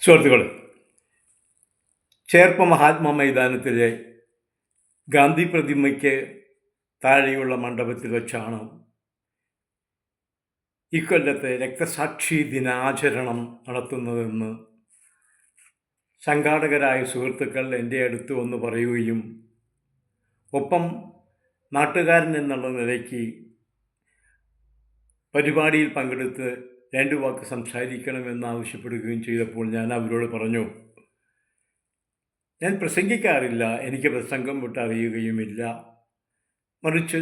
സുഹൃത്തുക്കളെ, ചേർപ്പ് മഹാത്മാ മൈതാനത്തിലെ ഗാന്ധി പ്രതിമയ്ക്ക് താഴെയുള്ള മണ്ഡപത്തിൽ വെച്ചാണ് ഇക്കൊല്ലത്തെ രക്തസാക്ഷി ദിനാചരണം നടത്തുന്നതെന്ന് സംഘാടകരായ സുഹൃത്തുക്കൾ എൻ്റെ അടുത്ത് വന്ന് പറയുകയും ഒപ്പം നാട്ടുകാരൻ എന്നുള്ള നിലയ്ക്ക് പരിപാടിയിൽ പങ്കെടുത്ത് 2 വാക്ക് സംസാരിക്കണമെന്ന് ആവശ്യപ്പെടുകയും ചെയ്തപ്പോൾ ഞാൻ അവരോട് പറഞ്ഞു, ഞാൻ പ്രസംഗിക്കാറില്ല, എനിക്ക് പ്രസംഗം വിട്ടറിയുകയുമില്ല. മറിച്ച്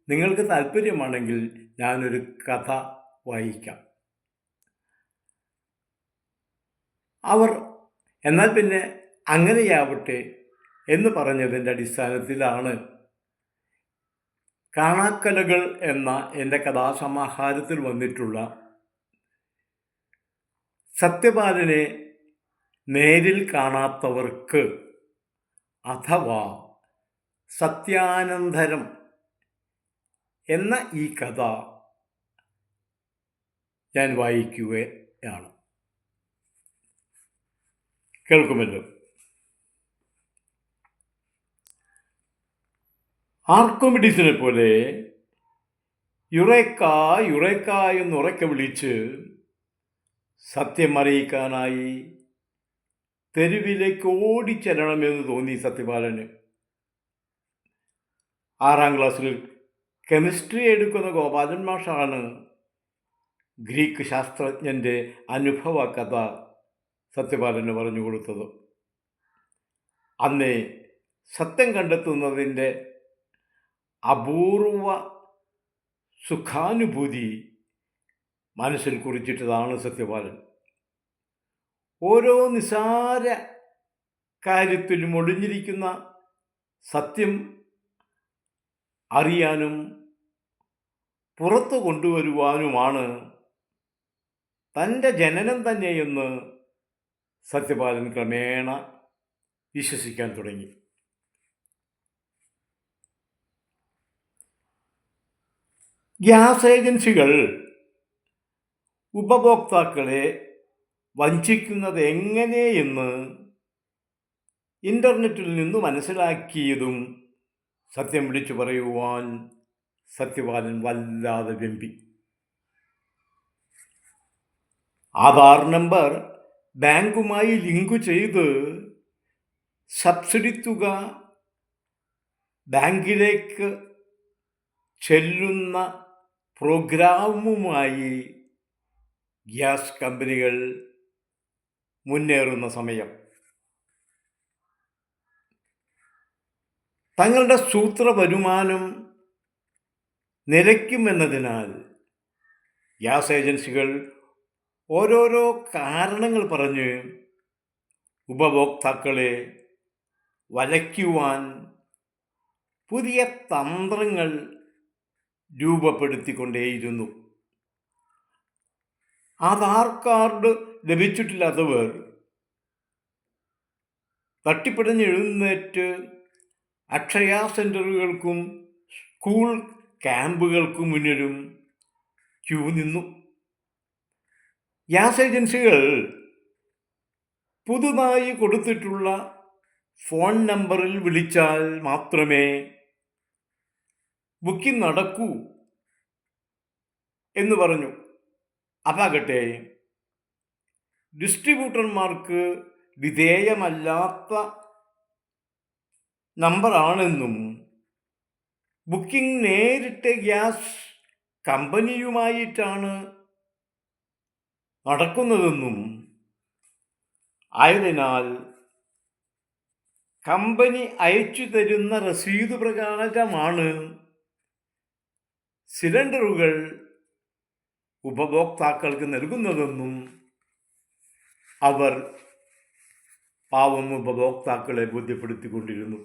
നിങ്ങൾക്ക് താല്പര്യമാണെങ്കിൽ ഞാനൊരു കഥ വായിക്കാം. അവർ എന്നാൽ പിന്നെ അങ്ങനെയാവട്ടെ എന്ന് പറഞ്ഞതിൻ്റെ അടിസ്ഥാനത്തിലാണ് കാണാക്കലകൾ എന്ന എൻ്റെ കഥാസമാഹാരത്തിൽ വന്നിട്ടുള്ള സത്യപാലനെ നേരിൽ കാണാത്തവർക്ക് അഥവാ സത്യാനന്തരം എന്ന ഈ കഥ ഞാൻ വായിക്കുകയാണ്. കേൾക്കുമല്ലോ. ആർക്കിമിഡീസിനെ പോലെ യുറേക്ക യുറേക്ക എന്നുറക്കെ വിളിച്ച് സത്യമറിയിക്കാനായി തെരുവിലേക്ക് ഓടിച്ചെല്ലണമെന്ന് തോന്നി സത്യപാലന്. 6ാം ക്ലാസ്സിൽ കെമിസ്ട്രി എടുക്കുന്ന ഗോപാലൻ മാഷാണ് ഗ്രീക്ക് ശാസ്ത്രജ്ഞൻ്റെ അനുഭവ കഥ സത്യപാലന് പറഞ്ഞു കൊടുത്തത്. അന്നേ സത്യം കണ്ടെത്തുന്നതിൻ്റെ അപൂർവ സുഖാനുഭൂതി മനസ്സിൽ കുറിച്ചിട്ടതാണ് സത്യപാലൻ. ഓരോ നിസാര കാര്യത്തിലും ഒളിഞ്ഞിരിക്കുന്ന സത്യം അറിയാനും പുറത്തു കൊണ്ടുവരുവാനുമാണ് തൻ്റെ ജനനം തന്നെയെന്ന് സത്യപാലൻ ക്രമേണ വിശ്വസിക്കാൻ തുടങ്ങി. ഗ്യാസ് ഏജൻസികൾ ഉപഭോക്താക്കളെ വഞ്ചിക്കുന്നത് എങ്ങനെയെന്ന് ഇൻ്റർനെറ്റിൽ നിന്ന് മനസ്സിലാക്കിയതും സത്യം വിളിച്ചു പറയുവാൻ സത്യപാലൻ വല്ലാതെ വെമ്പി. ആധാർ നമ്പർ ബാങ്കുമായി ലിങ്ക് ചെയ്ത് സബ്സിഡി തുക ബാങ്കിലേക്ക് ചെല്ലുന്ന പ്രോഗ്രാമുമായി ഗ്യാസ് കമ്പനികൾ മുന്നേറുന്ന സമയം തങ്ങളുടെ സൂത്ര വരുമാനം നിലയ്ക്കുമെന്നതിനാൽ ഗ്യാസ് ഏജൻസികൾ ഓരോരോ കാരണങ്ങൾ പറഞ്ഞ് ഉപഭോക്താക്കളെ വലയ്ക്കുവാൻ പുതിയ തന്ത്രങ്ങൾ രൂപപ്പെടുത്തിക്കൊണ്ടേയിരുന്നു. ആധാർ കാർഡ് ലഭിച്ചിട്ടില്ലാത്തവർ തട്ടിപ്പിടഞ്ഞെഴുന്നേറ്റ് അക്ഷയ സെൻ്ററുകൾക്കും സ്കൂൾ ക്യാമ്പുകൾക്കും മുന്നിലും ക്യൂ നിന്നു. ഗ്യാസ് ഏജൻസികൾ പുതുതായി കൊടുത്തിട്ടുള്ള ഫോൺ നമ്പറിൽ വിളിച്ചാൽ മാത്രമേ ബുക്കിംഗ് നടക്കൂ എന്ന് പറഞ്ഞു. അതാകട്ടെ ഡിസ്ട്രിബ്യൂട്ടർമാർക്ക് വിധേയമല്ലാത്ത നമ്പറാണെന്നും ബുക്കിംഗ് നേരിട്ട് ഗ്യാസ് കമ്പനിയുമായിട്ടാണ് നടക്കുന്നതെന്നും ആയതിനാൽ കമ്പനി അയച്ചു തരുന്ന രസീത് പ്രകാരമാണ് സിലിണ്ടറുകൾ ഉപഭോക്താക്കൾക്ക് നൽകുന്നതെന്നും അവർ പാവം ഉപഭോക്താക്കളെ ബോധ്യപ്പെടുത്തിക്കൊണ്ടിരുന്നു.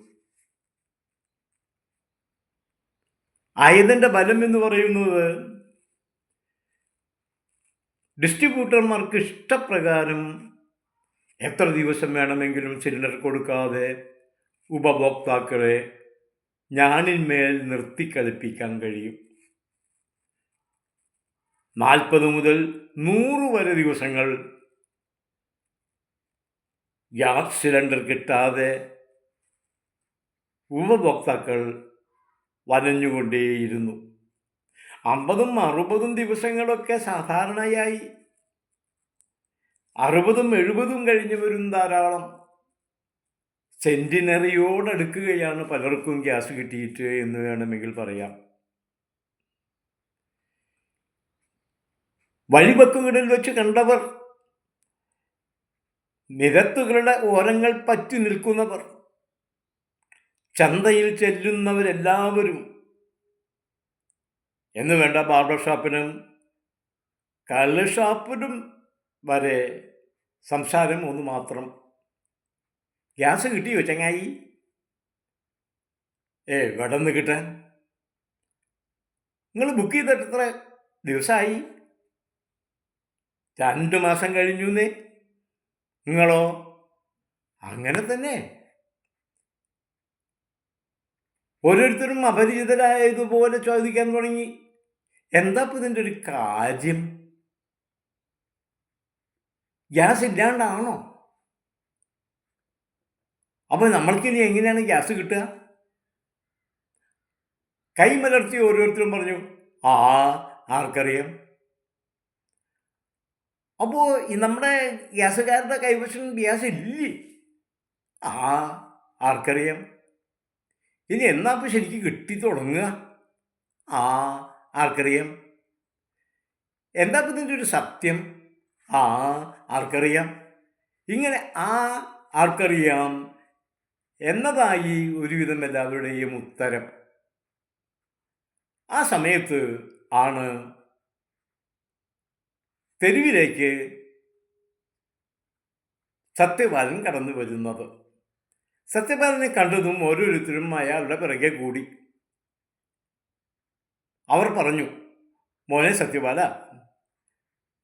ആയതിൻ്റെ ബലം എന്ന് പറയുന്നത് ഡിസ്ട്രിബ്യൂട്ടർമാർക്ക് ഇഷ്ടപ്രകാരം എത്ര ദിവസം വേണമെങ്കിലും സിലിണ്ടർ കൊടുക്കാതെ ഉപഭോക്താക്കളെ ഞാണിന്മേൽ നിർത്തിക്കളിപ്പിക്കാൻ കഴിയും. 40 മുതൽ 100 വരെ ദിവസങ്ങൾ ഗ്യാസ് സിലിണ്ടർ കിട്ടാതെ ഉപഭോക്താക്കൾ വലഞ്ഞുകൊണ്ടേയിരുന്നു. 50ഉം 60ഉം ദിവസങ്ങളൊക്കെ സാധാരണയായി. 60ഉം 70ഉം കഴിഞ്ഞവരും ധാരാളം. സെന്റിനറിയോടടുക്കുകയാണ് പലർക്കും ഗ്യാസ് കിട്ടിയിട്ട് എന്ന് വേണമെങ്കിൽ പറയാം. വഴിവക്കുകളിൽ വെച്ച് കണ്ടവർ, നിരത്തുകളുടെ ഓരങ്ങൾ പറ്റി നിൽക്കുന്നവർ, ചന്തയിൽ ചെല്ലുന്നവരെല്ലാവരും എന്ന് വേണ്ട, ബാർബർ ഷോപ്പിനും കള്ള് ഷോപ്പിനും വരെ സംസാരം ഒന്ന് മാത്രം: ഗ്യാസ് കിട്ടിയോ ചങ്ങായി? എവിടെ നിന്ന് കിട്ടാൻ? നിങ്ങൾ ബുക്ക് ചെയ്തിട്ട് എത്ര ദിവസമായി? 2 മാസം കഴിഞ്ഞുന്നേ. നിങ്ങളോ? അങ്ങനെ തന്നെ. ഓരോരുത്തരും അപരിചിതരായതുപോലെ ചോദിക്കാൻ തുടങ്ങി. എന്താ ഇപ്പം ഇതിൻ്റെ ഒരു കാര്യം? ഗ്യാസ് ഇല്ലാണ്ടാണോ? അപ്പോൾ നമ്മൾക്കിനി എങ്ങനെയാണ് ഗ്യാസ് കിട്ടുക? കൈമലർത്തി ഓരോരുത്തരും പറഞ്ഞു, ആർക്കറിയാം. അപ്പോൾ നമ്മുടെ ഗ്യാസുകാരുടെ കൈവശം ഗ്യാസ് ഇല്ലേ? ആർക്കറിയാം. ഇനി എന്നാ ഇപ്പോൾ ശരിക്കും കിട്ടി തുടങ്ങുക? ആർക്കറിയാം. എന്താ ഇപ്പം ഇതിൻ്റെ ഒരു സത്യം? ആർക്കറിയാം. ഇങ്ങനെ ആർക്കറിയാം എന്നതായി ഒരുവിധം എല്ലാവരുടെയും ഉത്തരം. ആ സമയത്ത് ആണ് തെരുവിലേക്ക് സത്യപാലൻ കടന്നു വരുന്നത്. സത്യപാലനെ കണ്ടതും ഓരോരുത്തരും അയാളുടെ പിറകെ കൂടി. അവർ പറഞ്ഞു, മോനെ സത്യപാല,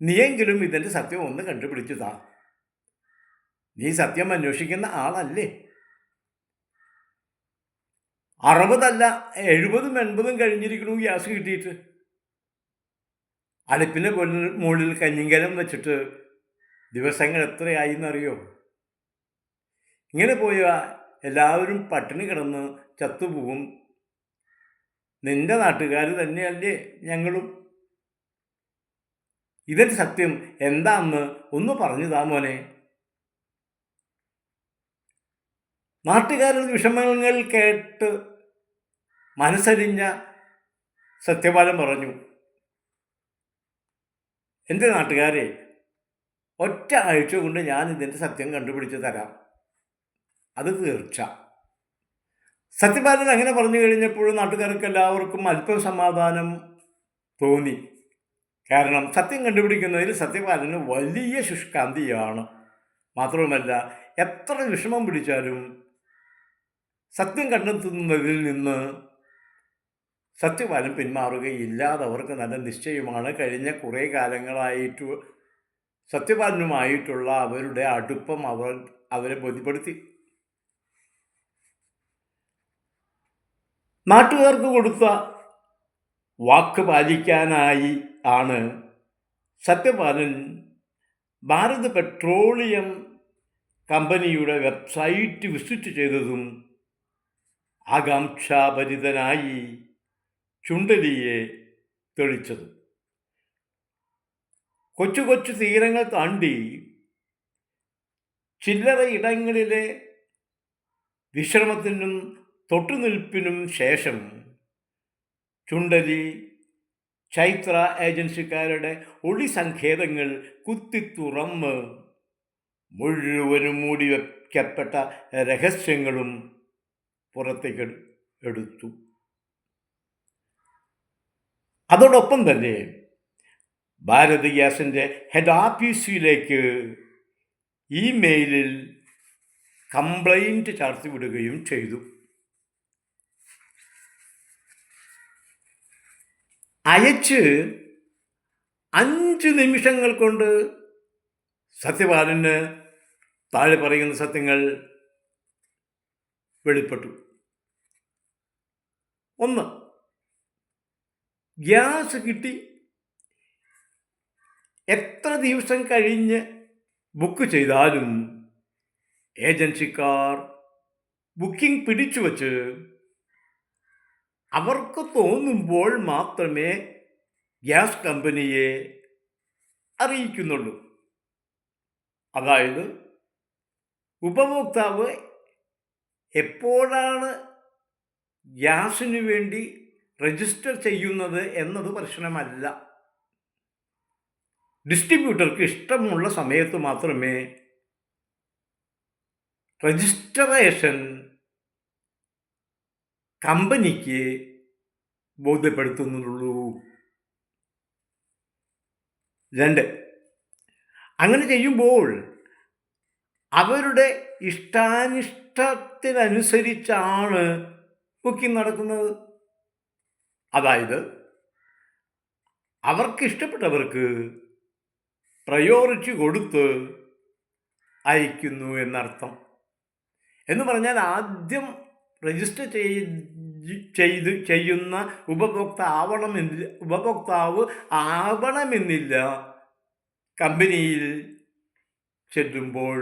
നീയെങ്കിലും ഇതിൻ്റെ സത്യം ഒന്ന് കണ്ടുപിടിച്ചു താ. നീ സത്യം അന്വേഷിക്കുന്ന ആളല്ലേ? 60 അല്ല 70ഉം 80ഉം കഴിഞ്ഞിരിക്കണു ഗ്യാസ് കിട്ടിയിട്ട്. അടുപ്പിൻ്റെ മുകളിൽ കഞ്ഞിങ്കലം വെച്ചിട്ട് ദിവസങ്ങൾ എത്രയായി എന്നറിയോ? ഇങ്ങനെ പോയാൽ എല്ലാവരും പട്ടിണി കിടന്ന് ചത്തുപോകും. നിന്റെ നാട്ടുകാർ തന്നെയല്ലേ ഞങ്ങളും. ഇതിൻ്റെ സത്യം എന്താന്ന് ഒന്ന് പറഞ്ഞു താ മോനെ. നാട്ടുകാരുടെ വിഷമങ്ങൾ കേട്ട് മനസ്സരിഞ്ഞ സത്യപാലൻ പറഞ്ഞു, എൻ്റെ നാട്ടുകാരെ, ഒറ്റ ആഴ്ച കൊണ്ട് ഞാൻ ഇതിൻ്റെ സത്യം കണ്ടുപിടിച്ച് തരാം, അത് തീർച്ച. സത്യപാലൻ അങ്ങനെ പറഞ്ഞു കഴിഞ്ഞപ്പോഴും നാട്ടുകാർക്ക് എല്ലാവർക്കും അല്പം സമാധാനം തോന്നി. കാരണം സത്യം കണ്ടുപിടിക്കുന്നതിൽ സത്യപാലന് വലിയ ശുഷ്കാന്തിയാണ്. മാത്രവുമല്ല, എത്ര വിഷമം പിടിച്ചാലും സത്യം കണ്ടെത്തുന്നതിൽ നിന്ന് സത്യപാലൻ പിന്മാറുകയില്ല. അതവർക്ക് നല്ല നിശ്ചയമാണ്. കഴിഞ്ഞ കുറേ കാലങ്ങളായിട്ട് സത്യപാലനുമായിട്ടുള്ള അവരുടെ അടുപ്പം അവരെ ബോധ്യപ്പെടുത്തി. നാട്ടുകാർക്ക് കൊടുത്ത വാക്ക് പാലിക്കാനായി ആണ് സത്യപാലൻ ഭാരത് പെട്രോളിയം കമ്പനിയുടെ വെബ്സൈറ്റ് വിസിറ്റ് ചെയ്തതും ആകാംക്ഷാഭരിതനായി ചുണ്ടലിയെ തെളിച്ചതും. കൊച്ചു കൊച്ചു തീരങ്ങൾ താണ്ടി ചില്ലറ ഇടങ്ങളിലെ വിശ്രമത്തിനും തൊട്ടുനിൽപ്പിനും ശേഷം ചുണ്ടലി ചൈത്ര ഏജൻസിക്കാരുടെ ഒളിസങ്കേതങ്ങൾ കുത്തിത്തുറന്ന് മുഴുവനും മൂടി വയ്ക്കപ്പെട്ട രഹസ്യങ്ങളും പുറത്തേക്ക് എടുത്തു. അതോടൊപ്പം തന്നെ ഭാരത് ഗ്യാസിൻ്റെ ഹെഡ് ഓഫീസിലേക്ക് ഇമെയിലിൽ കംപ്ലൈൻറ്റ് ചാർത്തി വിടുകയും ചെയ്തു. അയച്ച് 5 നിമിഷങ്ങൾ കൊണ്ട് സത്യപാലന് താഴെ പറയുന്ന സത്യങ്ങൾ വെളിപ്പെട്ടു. 1. ഗ്യാസ് കിട്ടി. എത്ര ദിവസം കഴിഞ്ഞ് ബുക്ക് ചെയ്താലും ഏജൻസിക്കാർ ബുക്കിംഗ് പിടിച്ചു വച്ച് അവർക്ക് തോന്നുമ്പോൾ മാത്രമേ ഗ്യാസ് കമ്പനിയെ അറിയിക്കുന്നുള്ളൂ. അതായത് ഉപഭോക്താവ് എപ്പോഴാണ് ഗ്യാസിന് വേണ്ടി രജിസ്റ്റർ ചെയ്യുന്നത് എന്നത് പ്രശ്നമല്ല. ഡിസ്ട്രിബ്യൂട്ടർക്ക് ഇഷ്ടമുള്ള സമയത്ത് മാത്രമേ രജിസ്ട്രേഷൻ കമ്പനിക്ക് ബോധ്യപ്പെടുത്തുന്നുള്ളൂ. 2, അങ്ങനെ ചെയ്യുമ്പോൾ അവരുടെ ഇഷ്ടാനിഷ്ടത്തിനനുസരിച്ചാണ് ബുക്കിംഗ് നടക്കുന്നത്. അതായത് അവർക്കിഷ്ടപ്പെട്ടവർക്ക് പ്രയോറിറ്റി കൊടുത്ത് അയക്കുന്നു എന്നർത്ഥം. എന്ന് പറഞ്ഞാൽ ആദ്യം രജിസ്റ്റർ ചെയ്യുന്ന ഉപഭോക്താവ് ആവണമെന്നില്ല. കമ്പനിയിൽ ചെല്ലുമ്പോൾ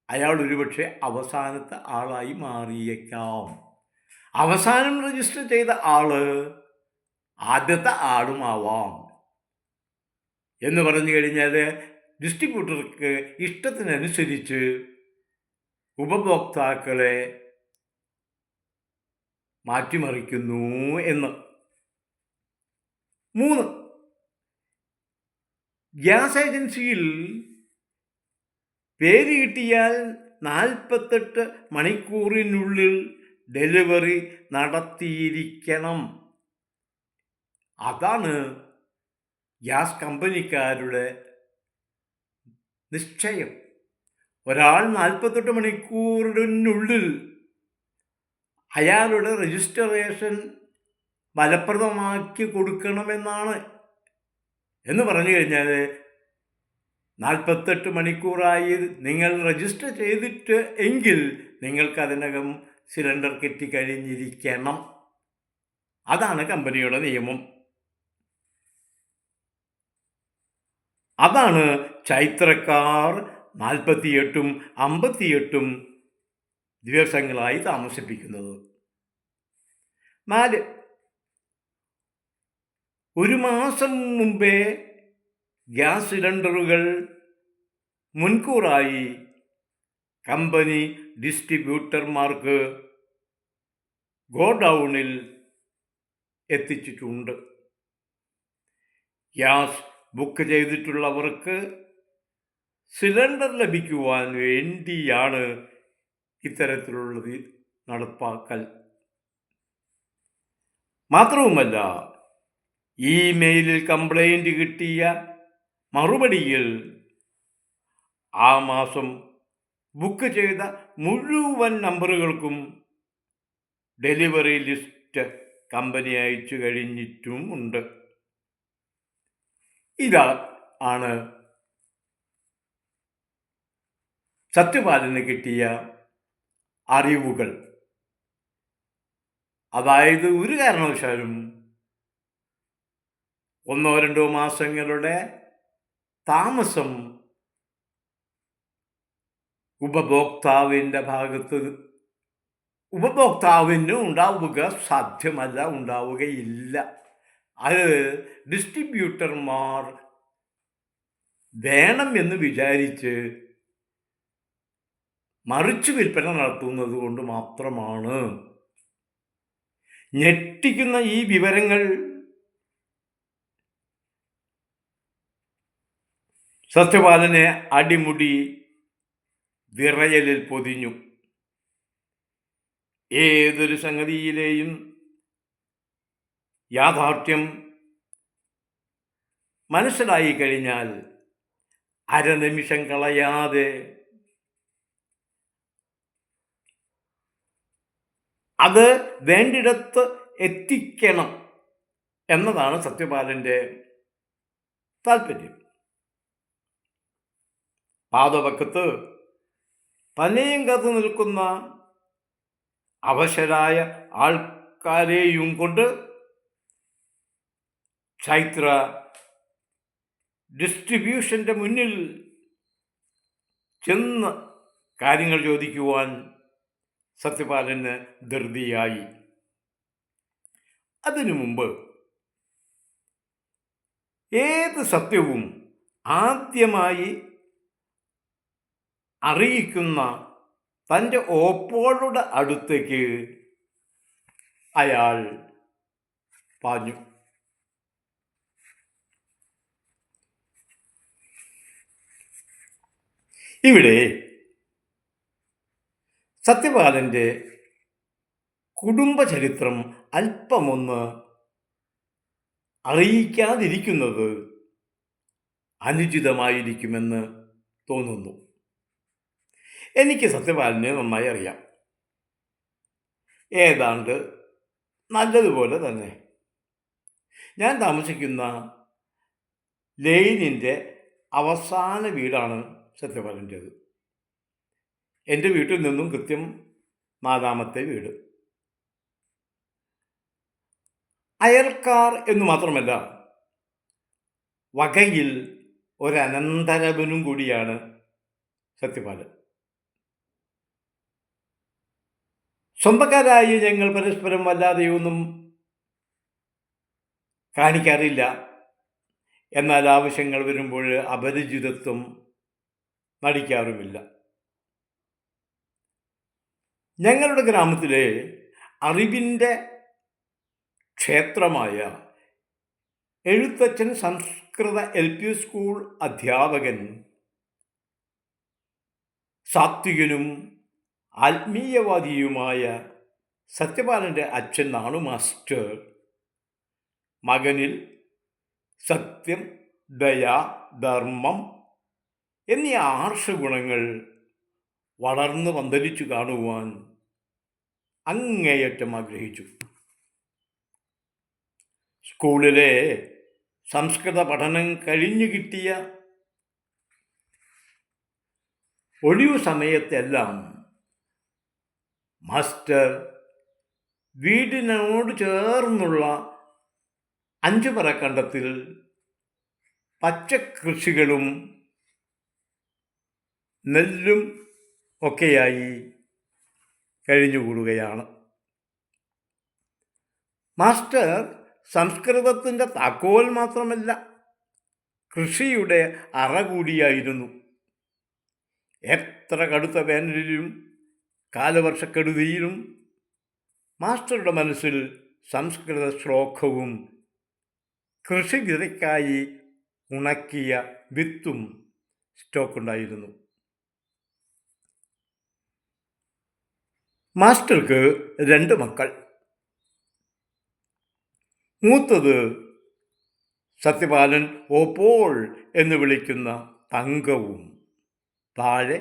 അയാൾ ഒരുപക്ഷെ അവസാനത്തെ ആളായി മാറിയേക്കാം. അവസാനം രജിസ്റ്റർ ചെയ്ത ആള് ആദ്യത്തെ ആളുമാവാം. എന്ന് പറഞ്ഞു കഴിഞ്ഞാൽ ഡിസ്ട്രിബ്യൂട്ടർക്ക് ഇഷ്ടത്തിനനുസരിച്ച് ഉപഭോക്താക്കളെ മാറ്റിമറിക്കുന്നു എന്ന്. 3, ഗ്യാസ് ഏജൻസിയിൽ പേര് കിട്ടിയാൽ 48 മണിക്കൂറിനുള്ളിൽ ഡെലിവറി നടത്തിയിരിക്കണം. അതാണ് ഗ്യാസ് കമ്പനിക്കാരുടെ നിശ്ചയം. ഒരാൾ 48 മണിക്കൂറിനുള്ളിൽ അയാളുടെ രജിസ്ട്രേഷൻ ഫലപ്രദമാക്കി കൊടുക്കണമെന്നാണ്. എന്ന് പറഞ്ഞു കഴിഞ്ഞാൽ 48 മണിക്കൂറായി നിങ്ങൾ രജിസ്റ്റർ ചെയ്തിട്ട് എങ്കിൽ നിങ്ങൾക്കതിനകം സിലിണ്ടർ കിട്ടിക്കഴിഞ്ഞിരിക്കണം. അതാണ് കമ്പനിയുടെ നിയമം. അതാണ് ചൈത്രക്കാർ 48ഉം 58ഉം ദിവസങ്ങളായി താമസിപ്പിക്കുന്നത്. 4, 1 മാസം മുമ്പേ ഗ്യാസ് സിലിണ്ടറുകൾ മുൻകൂറായി കമ്പനി ഡിസ്ട്രിബ്യൂട്ടർമാർക്ക് ഗോഡൗണിൽ എത്തിച്ചിട്ടുണ്ട്. ഗ്യാസ് ബുക്ക് ചെയ്തിട്ടുള്ളവർക്ക് സിലിണ്ടർ ലഭിക്കുവാൻ വേണ്ടിയാണ് ഇത്തരത്തിലുള്ളത് നടപ്പാക്കൽ. മാത്രവുമല്ല, ഇമെയിലിൽ കംപ്ലൈൻറ്റ് കിട്ടിയ മറുപടിയിൽ ആ മാസം ബുക്ക് ചെയ്ത മുഴുവൻ നമ്പറുകൾക്കും ഡെലിവറി ലിസ്റ്റ് കമ്പനി അയച്ചു കഴിഞ്ഞിട്ടുമുണ്ട്. ഇതാണ് സത്യപാലന് കിട്ടിയ അറിവുകൾ. അതായത് ഒരു കാരണവശാലും 1-2 മാസങ്ങളുടെ താമസം ഉപഭോക്താവിന് ഉണ്ടാവുക സാധ്യമല്ല, ഉണ്ടാവുകയില്ല. അത് ഡിസ്ട്രിബ്യൂട്ടർമാർ വേണം എന്ന് വിചാരിച്ച് മറിച്ച് വിൽപ്പന നടത്തുന്നത് കൊണ്ട് മാത്രമാണ്. ഞെട്ടിക്കുന്ന ഈ വിവരങ്ങൾ സത്യപാലനെ അടിമുടി വിറയലിൽ പൊതിഞ്ഞു. ഏതൊരു സംഗതിയിലെയും യാഥാർത്ഥ്യം മനസ്സിലായി കഴിഞ്ഞാൽ അരനിമിഷം കളയാതെ അത് വേണ്ടിടത്ത് എത്തിക്കണം എന്നതാണ് സത്യപാലൻ്റെ താല്പര്യം. പാതവക്കത്ത് തന്നെയും കാത്തു നിൽക്കുന്ന അവശരായ ആൾക്കാരെയും കൊണ്ട് ചൈത്ര ഡിസ്ട്രിബ്യൂഷൻ്റെ മുന്നിൽ ചെന്ന് കാര്യങ്ങൾ ചോദിക്കുവാൻ സത്യപാലന് ധൃതിയായി. അതിനു മുമ്പ് ഏത് സത്യവും ആദ്യമായി അറിയിക്കുന്ന തൻ്റെ ഓപ്പോളുടെ അടുത്തേക്ക് അയാൾ പാഞ്ഞു. ഇവിടെ സത്യപാലൻ്റെ കുടുംബചരിത്രം അല്പമൊന്ന് അറിയിക്കാതിരിക്കുന്നത് അനുചിതമായിരിക്കുമെന്ന് തോന്നുന്നു. എനിക്ക് സത്യപാലനെ നന്നായി അറിയാം, ഏതാണ്ട് നല്ലതുപോലെ തന്നെ. ഞാൻ താമസിക്കുന്ന ലെയിനിൻ്റെ അവസാന വീടാണ് സത്യപാലൻ്റേത്. എൻ്റെ വീട്ടിൽ നിന്നും കൃത്യം 4ാമത്തെ വീട്. അയൽക്കാർ എന്നു മാത്രമല്ല, വകയിൽ ഒരനന്തരവനും കൂടിയാണ് സത്യപാലൻ. സ്വന്തക്കാരായി ഞങ്ങൾ പരസ്പരം വല്ലാതെയൊന്നും കാണിക്കാറില്ല. എന്നാൽ ആവശ്യങ്ങൾ വരുമ്പോൾ അപരിചിതത്വം നടിക്കാറുമില്ല. ഞങ്ങളുടെ ഗ്രാമത്തിലെ അറിവിൻ്റെ ക്ഷേത്രമായ എഴുത്തച്ഛൻ സംസ്കൃത LP സ്കൂൾ അധ്യാപകൻ, സാത്വികനും ആത്മീയവാദിയുമായ സത്യപാലൻ്റെ അച്ഛൻ നാണു മാസ്റ്റർ മകനിൽ സത്യം, ദയ, ധർമ്മം എന്നീ ആർഷഗുണങ്ങൾ വളർന്നു പന്തലിച്ചു കാണുവാൻ അങ്ങേയറ്റം ആഗ്രഹിച്ചു. സ്കൂളിലെ സംസ്കൃത പഠനം കഴിഞ്ഞു കിട്ടിയ ഒഴിവു സമയത്തെല്ലാം മാസ്റ്റർ വീടിനോട് ചേർന്നുള്ള 5 പറക്കണ്ടത്തിൽ പച്ചക്കൃഷികളും നെല്ലും ഒക്കെയായി കഴിഞ്ഞുകൂടുകയാണ്. മാസ്റ്റർ സംസ്കൃതത്തിൻ്റെ താക്കോൽ മാത്രമല്ല, കൃഷിയുടെ അറ കൂടിയായിരുന്നു. എത്ര കടുത്ത വേനലിലും കാലവർഷക്കെടുതിയിലും മാസ്റ്ററുടെ മനസ്സിൽ സംസ്കൃത ശ്ലോകവും കൃഷി വിതയ്ക്കായി ഉണക്കിയ വിത്തും സ്റ്റോക്കുണ്ടായിരുന്നു. മാസ്റ്റർക്ക് 2 മക്കൾ. മൂത്തത് സത്യപാലൻ ഓപ്പോൾ എന്ന് വിളിക്കുന്ന തങ്കവും, താഴെ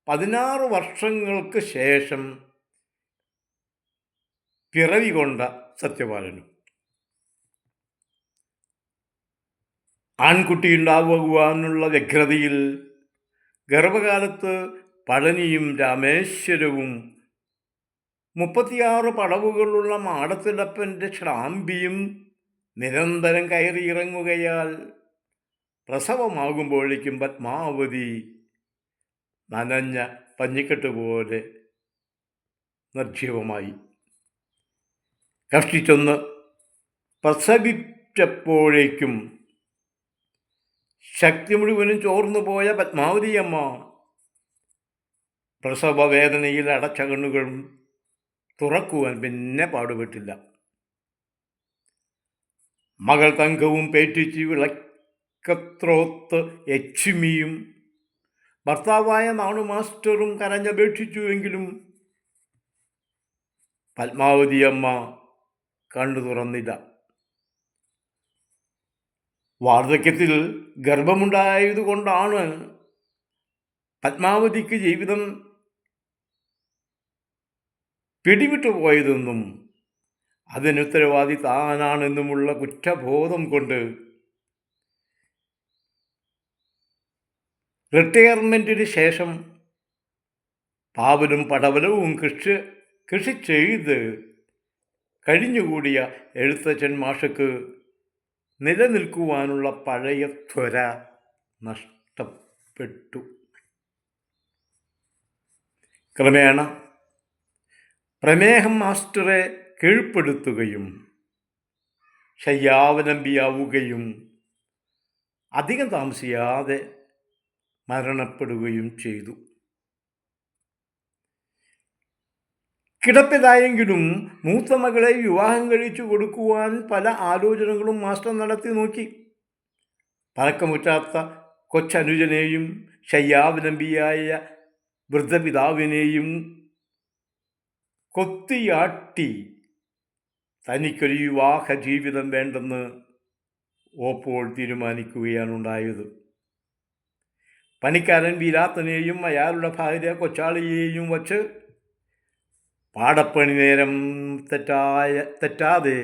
16 വർഷങ്ങൾക്ക് ശേഷം പിറവി കൊണ്ട സത്യപാലനും. ആൺകുട്ടിയുണ്ടാകുവാനുള്ള വ്യഗ്രതയിൽ ഗർഭകാലത്ത് പഴനിയും രാമേശ്വരവും 36 പടവുകളുള്ള മാടത്തിലപ്പൻ്റെ ശ്രാമ്പിയും നിരന്തരം കയറിയിറങ്ങുകയാൽ പ്രസവമാകുമ്പോഴേക്കും പത്മാവതി നനഞ്ഞ പഞ്ഞിക്കെട്ട് പോലെ നിർജീവമായി. കഷ്ടിച്ചൊന്ന് പ്രസവിച്ചപ്പോഴേക്കും ശക്തി മുഴുവനും ചോർന്നു പോയ പത്മാവതിയമ്മ പ്രസവവേദനയിൽ അടച്ച കണ്ണുകളും തുറക്കുവാൻ പിന്നെ പാടുപെട്ടില്ല. മകൾ തങ്കവും പേറ്റിച്ച് വിളക്കത്രോത്ത് യക്ഷിമിയും ഭർത്താവായ നാണു മാസ്റ്ററും കരഞ്ഞപേക്ഷിച്ചുവെങ്കിലും പത്മാവതിയമ്മ കണ്ണു തുറന്നില്ല. വാർദ്ധക്യത്തിൽ ഗർഭമുണ്ടായതുകൊണ്ടാണ് പത്മാവതിക്ക് ജീവിതം പിടിവിട്ടുപോയതെന്നും അതിനുത്തരവാദി താനാണെന്നുമുള്ള കുറ്റബോധം കൊണ്ട് റിട്ടയർമെൻറ്റിന് ശേഷം പാവലും പടവലവും കൃഷി ചെയ്ത് കഴിഞ്ഞുകൂടിയ എഴുത്തച്ഛൻ മാഷക്ക് നിലനിൽക്കുവാനുള്ള പഴയ ത്വര നഷ്ടപ്പെട്ടു. ക്രമേണ പ്രമേഹം മാസ്റ്ററെ കീഴ്പ്പെടുത്തുകയും ശയ്യാവലംബിയാവുകയും അധികം താമസിയാതെ മരണപ്പെടുകയും ചെയ്തു. കിടപ്പിലായെങ്കിലും മൂത്ത മകളെ വിവാഹം കഴിച്ചു കൊടുക്കുവാൻ പല ആലോചനകളും മാസ്റ്റർ നടത്തി നോക്കി. പഴക്കമുറ്റാത്ത കൊച്ചനുജനെയും ശയ്യാവലംബിയായ വൃദ്ധപിതാവിനെയും കൊത്തിയാട്ടി തനിക്കൊരു വിവാഹ ജീവിതം വേണ്ടെന്ന് ഓപ്പോൾ തീരുമാനിക്കുകയാണുണ്ടായത്. പണിക്കാരൻ വീരാത്തനെയും അയാളുടെ ഭാര്യ കൊച്ചാളിയെയും വച്ച് പാടപ്പണി നേരം തെറ്റാതെ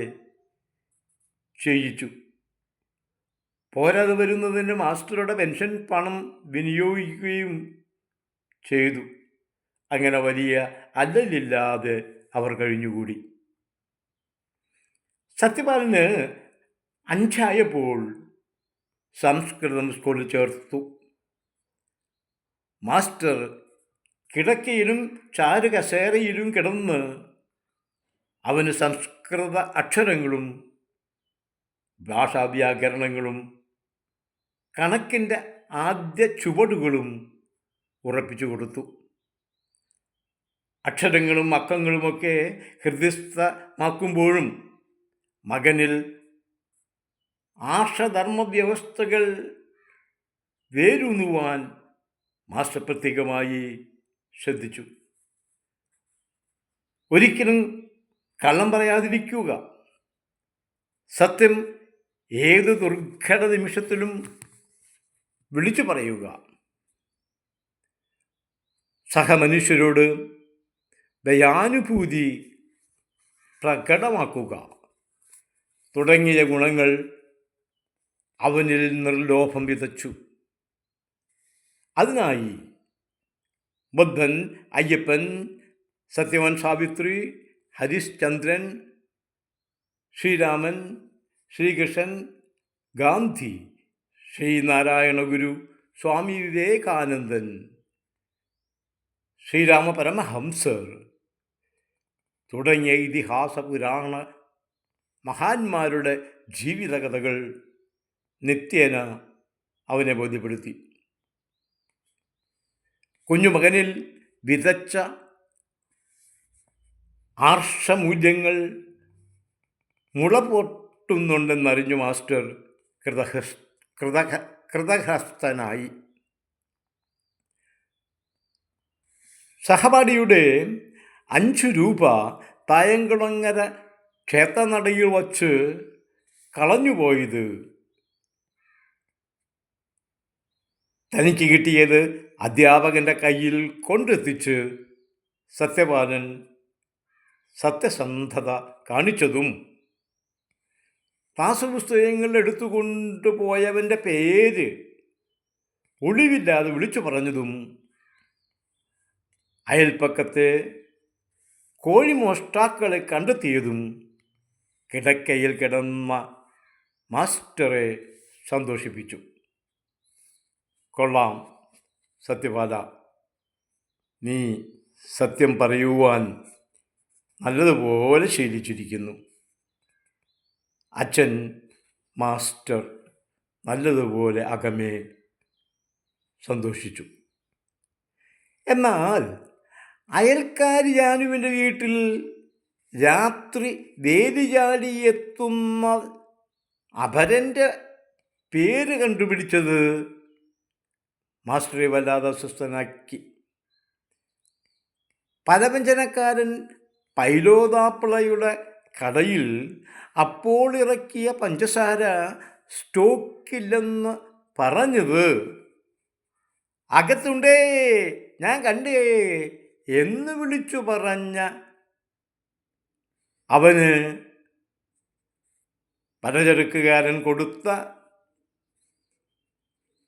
ചെയ്യിച്ചു. പോരാതെ വരുന്നതിന് മാസ്റ്ററുടെ പെൻഷൻ പണം വിനിയോഗിക്കുകയും ചെയ്തു. അങ്ങനെ വലിയ അല്ലലില്ലാതെ അവർ കഴിഞ്ഞുകൂടി. സത്യപാലന് 5 സംസ്കൃതം സ്കൂളിൽ ചേർത്തു. മാസ്റ്റർ കിടക്കയിലും ചാരുകസേരയിലും കിടന്ന് അവന് സംസ്കൃത അക്ഷരങ്ങളും ഭാഷാവ്യാകരണങ്ങളും കണക്കിൻ്റെ ആദ്യ ചുവടുകളും ഉറപ്പിച്ചു കൊടുത്തു. അക്ഷരങ്ങളും അക്കങ്ങളുമൊക്കെ ഹൃദയസ്ഥമാക്കുമ്പോഴും മകനിൽ ആർഷധർമ്മവ്യവസ്ഥകൾ വേരൂന്നുവാൻ മാസ്റ്റർ പ്രത്യേകമായി ശ്രദ്ധിച്ചു. ഒരിക്കലും കള്ളം പറയാതിരിക്കുക, സത്യം ഏത് ദുർഘട നിമിഷത്തിലും വിളിച്ചു പറയുക, സഹമനുഷ്യരോട് ദയാനുഭൂതി പ്രകടമാക്കുക തുടങ്ങിയ ഗുണങ്ങൾ അവനിൽ നിർലോഭം വിതച്ചു. അതിനായി ബുദ്ധൻ, അയ്യപ്പൻ, സത്യവാൻ സാവിത്രി, ഹരിശ്ചന്ദ്രൻ, ശ്രീരാമൻ, ശ്രീകൃഷ്ണൻ, ഗാന്ധി, ശ്രീനാരായണ ഗുരു, സ്വാമി വിവേകാനന്ദൻ, ശ്രീരാമ പരമഹംസർ തുടങ്ങിയ ഇതിഹാസ പുരാണ മഹാന്മാരുടെ ജീവിതകഥകൾ നിത്യേന അവനെ ബോധ്യപ്പെടുത്തി. കുഞ്ഞുമകനിൽ വിതച്ച ആർഷമൂല്യങ്ങൾ മുളപൊട്ടുന്നുണ്ടെന്നറിഞ്ഞു മാസ്റ്റർ കൃതഹസ്തനായി. സഹപാഠിയുടെ 5 രൂപ തായങ്കുളങ്ങര ക്ഷേത്രനടയിൽ വച്ച് കളഞ്ഞുപോയത് തനിക്ക് കിട്ടിയത് അധ്യാപകൻ്റെ കയ്യിൽ കൊണ്ടെത്തിച്ച് സത്യപാലൻ സത്യസന്ധത കാണിച്ചതും ക്ലാസ് പുസ്തകങ്ങൾ എടുത്തുകൊണ്ടുപോയവൻ്റെ പേര് ഒളിവില്ലാതെ വിളിച്ചു പറഞ്ഞതും അയൽപ്പക്കത്തെ കോഴിമോഷ്ടാക്കളെ കണ്ടെത്തിയതും കിടക്കയിൽ കിടന്ന മാസ്റ്ററെ സന്തോഷിപ്പിച്ചു. കൊള്ളാം സത്യപാല, നീ സത്യം പറയുവാൻ നല്ലതുപോലെ ശീലിച്ചിരിക്കുന്നു. അച്ഛൻ മാസ്റ്റർ നല്ലതുപോലെ അകമേ സന്തോഷിച്ചു. എന്നാൽ അയൽക്കാരി ജാനുവിൻ്റെ വീട്ടിൽ രാത്രി വേലിചാടിയെത്തുന്ന അപരൻ്റെ പേര് കണ്ടുപിടിച്ചത് മാസ്റ്ററെ വല്ലാതെ അസ്വസ്ഥനാക്കി. പലവ്യഞ്ജനക്കാരൻ പൈലോതാപ്പിളയുടെ കടയിൽ അപ്പോൾ ഇറക്കിയ പഞ്ചസാര സ്റ്റോക്കില്ലെന്ന് പറഞ്ഞത് അകത്തുണ്ടേ, ഞാൻ കണ്ടേ എന്ന് വിളിച്ചു പറഞ്ഞ അവന് പലചരക്കുകാരൻ കൊടുത്ത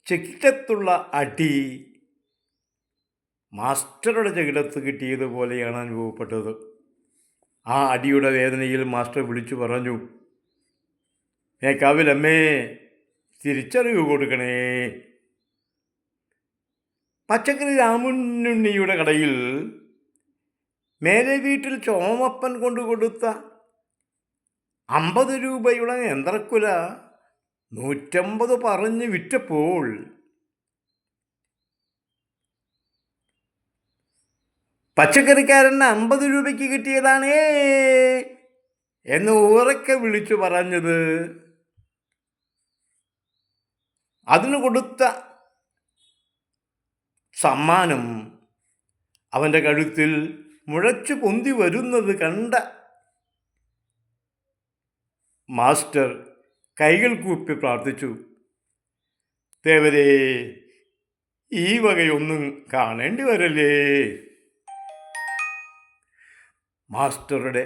ചെകിടത്തുള്ള അടി മാസ്റ്ററുടെ ചെകിടത്ത് കിട്ടിയതുപോലെയാണ് അനുഭവപ്പെട്ടത്. ആ അടിയുടെ വേദനയിൽ മാസ്റ്റർ വിളിച്ചു പറഞ്ഞു, മേക്കാവിലമ്മേ, തിരിച്ചറിവ് കൊടുക്കണേ. പച്ചക്കറി രാമുണ്ണിയുടെ കടയിൽ മേലെ വീട്ടിൽ ചോമപ്പൻ കൊണ്ടു കൊടുത്ത 50 രൂപയുടെ യന്ത്രക്കുല 150 പറഞ്ഞ് വിറ്റപ്പോൾ പച്ചക്കറിക്കാരൻ 50 രൂപയ്ക്ക് കിട്ടിയതാണേ എന്ന് ഉറക്കെ വിളിച്ചു പറഞ്ഞത് അതിന് കൊടുത്ത സമ്മാനം അവൻ്റെ കഴുത്തിൽ മുഴച്ചു പൊന്തി വരുന്നത് കണ്ട മാസ്റ്റർ കൈകൾ കൂപ്പി പ്രാർത്ഥിച്ചു, ദേവരേ, ഈ വകയൊന്നും കാണേണ്ടി വരല്ലേ. മാസ്റ്ററുടെ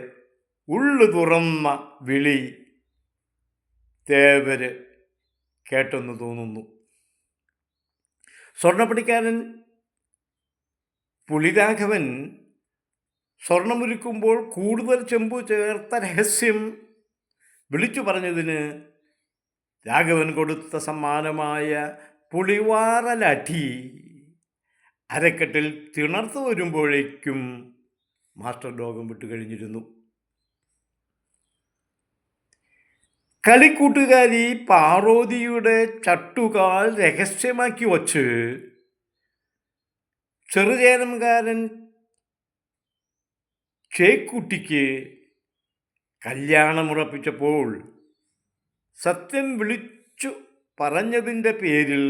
ഉള്ളു തുറന്ന വിളി ദേവര് കേട്ടെന്ന് തോന്നുന്നു. സ്വർണ്ണപ്പണിക്കാരൻ പുലിരാഘവൻ സ്വർണമൊരുക്കുമ്പോൾ കൂടുതൽ ചെമ്പു ചേർത്ത രഹസ്യം വിളിച്ചു പറഞ്ഞതിന് രാഘവൻ കൊടുത്ത സമ്മാനമായ പുളിവാറലടി അരക്കെട്ടിൽ തിണർത്തു വരുമ്പോഴേക്കും മാസ്റ്റർ ലോകം വിട്ടു കഴിഞ്ഞിരുന്നു. കളിക്കൂട്ടുകാരി പാർവതിയുടെ ചട്ടുകാൽ രഹസ്യമാക്കി വച്ച് ചെറുചേനംകാരൻ ചേക്കുട്ടിക്ക് കല്യാണമുറപ്പിച്ചപ്പോൾ സത്യം വിളിച്ചു പറഞ്ഞതിൻ്റെ പേരിൽ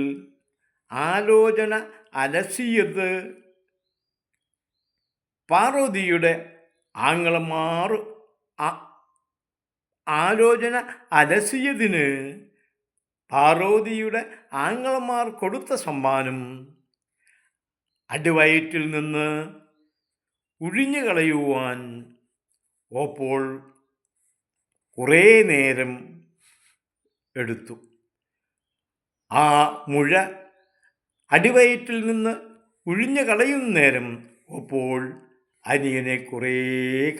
ആലോചന അലസിയത് പാർവതിയുടെ ആംഗ്ലമാർ കൊടുത്ത സമ്മാനം അടിവയറ്റിൽ നിന്ന് ഒഴിഞ്ഞു കളയുവാൻ ഓപ്പോൾ കുറേ നേരം എടുത്തു. ആ മുഴ അടിവയറ്റിൽ നിന്ന് ഒഴിഞ്ഞു കളയുന്ന നേരം ഓപ്പോൾ അനിയനെ കുറേ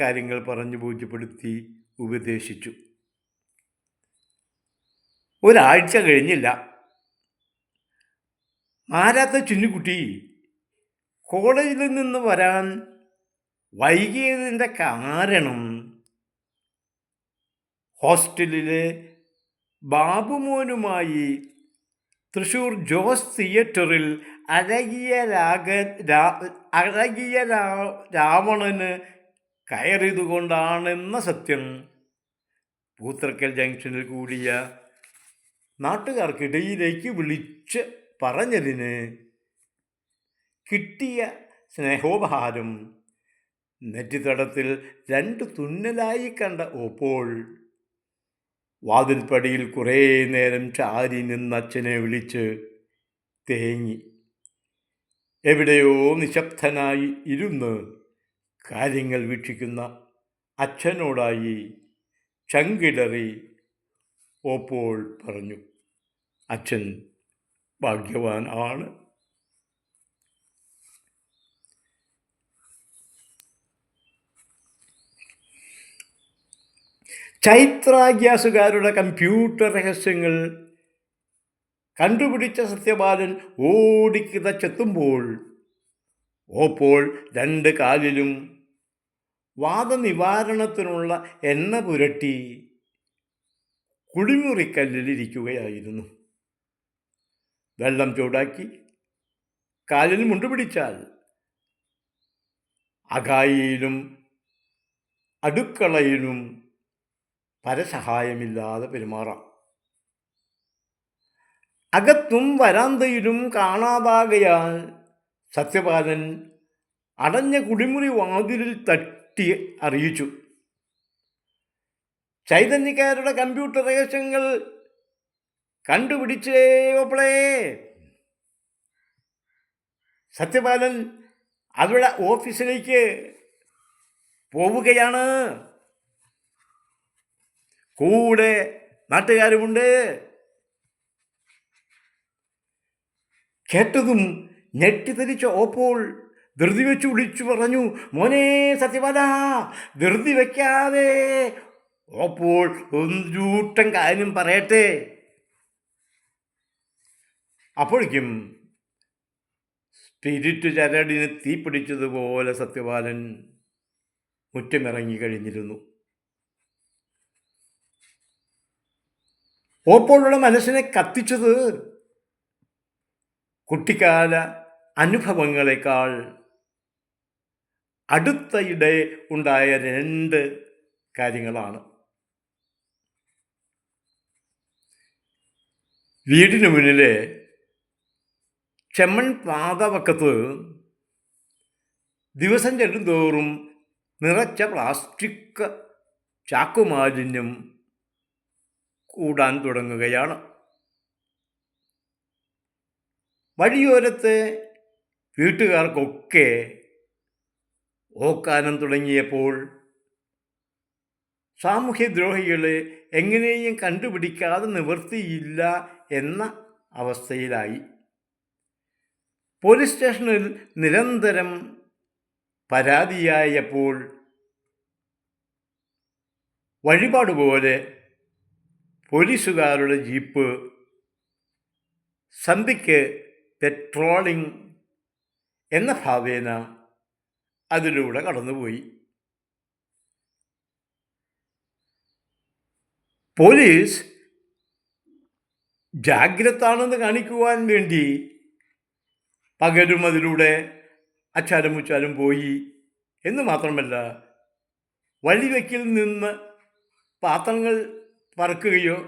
കാര്യങ്ങൾ പറഞ്ഞു ബോധ്യപ്പെടുത്തി ഉപദേശിച്ചു. ഒരാഴ്ച കഴിഞ്ഞില്ല. മാരാത്ത ചിന്നുകുട്ടി കോളേജിൽ നിന്ന് വരാൻ വൈകിയതിൻ്റെ കാരണം ഹോസ്റ്റലിലെ ബാബുമോനുമായി തൃശ്ശൂർ ജോസ് തിയേറ്ററിൽ അഴകിയ രാവണന് കയറിയതുകൊണ്ടാണെന്ന സത്യം പൂത്തറക്കൽ ജംഗ്ഷനിൽ കൂടിയ നാട്ടുകാർക്കിടയിലേക്ക് വിളിച്ച് പറഞ്ഞതിന് കിട്ടിയ സ്നേഹോപഹാരം നെറ്റിത്തടത്തിൽ 2 തുന്നലായി കണ്ട ഓപ്പോൾ വാതിൽപ്പടിയിൽ കുറേ നേരം ചാരി നിന്ന് അച്ഛനെ വിളിച്ച് തേങ്ങി. എവിടെയോ നിശബ്ദനായി ഇരുന്ന് കാര്യങ്ങൾ വീക്ഷിക്കുന്ന അച്ഛനോടായി ചങ്കിടറി ഓപ്പോൾ പറഞ്ഞു, അച്ഛൻ ഭാഗ്യവാൻ ആണ്. ചൈത്ര ഗ്യാസുകാരുടെ കമ്പ്യൂട്ടർ രഹസ്യങ്ങൾ കണ്ടുപിടിച്ച സത്യപാലൻ ഓടിക്കിതച്ചെത്തുമ്പോൾ ഓപ്പോൾ 2 കാലിലും വാദനിവാരണത്തിനുള്ള എണ്ണ പുരട്ടി കുളിമുറിക്കല്ലിലിരിക്കുകയായിരുന്നു. വെള്ളം ചൂടാക്കി കാലിൽ മുണ്ടുപിടിച്ചാൽ അകായിയിലും അടുക്കളയിലും പരസഹായമില്ലാതെ പെരുമാറാം. അകത്തും വരാന്തയിലും കാണാതാകയാൽ സത്യപാലൻ അടഞ്ഞ കുളിമുറി വാതിലിൽ തട്ടി അറിയിച്ചു, ചൈതന്യക്കാരുടെ കമ്പ്യൂട്ടർ രഹസ്യങ്ങൾ കണ്ടുപിടിച്ചേ ഓപ്പളേ. സത്യപാലൻ അവരുടെ ഓഫീസിലേക്ക് പോവുകയാണ്. കൂടെ നാട്ടുകാരുമുണ്ട്. കേട്ടതും ഞെട്ടിത്തരിച്ച ഓപ്പോൾ ധൃതി വെച്ച് വിളിച്ചു പറഞ്ഞു, മോനെ സത്യപാല, ധൃതി വയ്ക്കാതെ ഓപ്പോൾ ഒന്നൂട്ടം കാര്യം പറയട്ടെ. അപ്പോഴേക്കും സ്പിരിറ്റ് ചരടിന് തീപിടിച്ചതുപോലെ സത്യപാലൻ മുറ്റമിറങ്ങി കഴിഞ്ഞിരുന്നു. ഓപ്പോളുടെ മനസ്സിനെ കത്തിച്ചത് കുട്ടിക്കാല അനുഭവങ്ങളെക്കാൾ അടുത്തയിടെ ഉണ്ടായ 2 കാര്യങ്ങളാണ്. വീടിന് മുന്നിലെ ചെമ്മൺ പാതവക്കത്ത് ദിവസം ചെല്ലുന്തോറും നിറച്ച പ്ലാസ്റ്റിക് ചാക്കുമാലിന്യം കൂടാൻ തുടങ്ങുകയാണ്. വഴിയോരത്തെ വീട്ടുകാർക്കൊക്കെ ഓക്കാനം തുടങ്ങിയപ്പോൾ സാമൂഹ്യദ്രോഹികളെ എങ്ങനെയും കണ്ടുപിടിക്കാതെ നിവൃത്തിയില്ല എന്ന അവസ്ഥയിലായി. പോലീസ് സ്റ്റേഷനിൽ നിരന്തരം പരാതിയായപ്പോൾ വഴിപാട് പോലെ പോലീസുകാരുടെ ജീപ്പ് സന്ധ്യയ്ക്ക് പെട്രോളിംഗ് എന്ന ഭാവേന അതിലൂടെ കടന്നുപോയി. പോലീസ് ജാഗ്രതാണെന്ന് കാണിക്കുവാൻ വേണ്ടി പകലും അതിലൂടെ അച്ചാലും മുച്ചാലും പോയി എന്ന് മാത്രമല്ല, വഴിവെക്കിൽ നിന്ന് പാത്രങ്ങൾ പറക്കുകയോ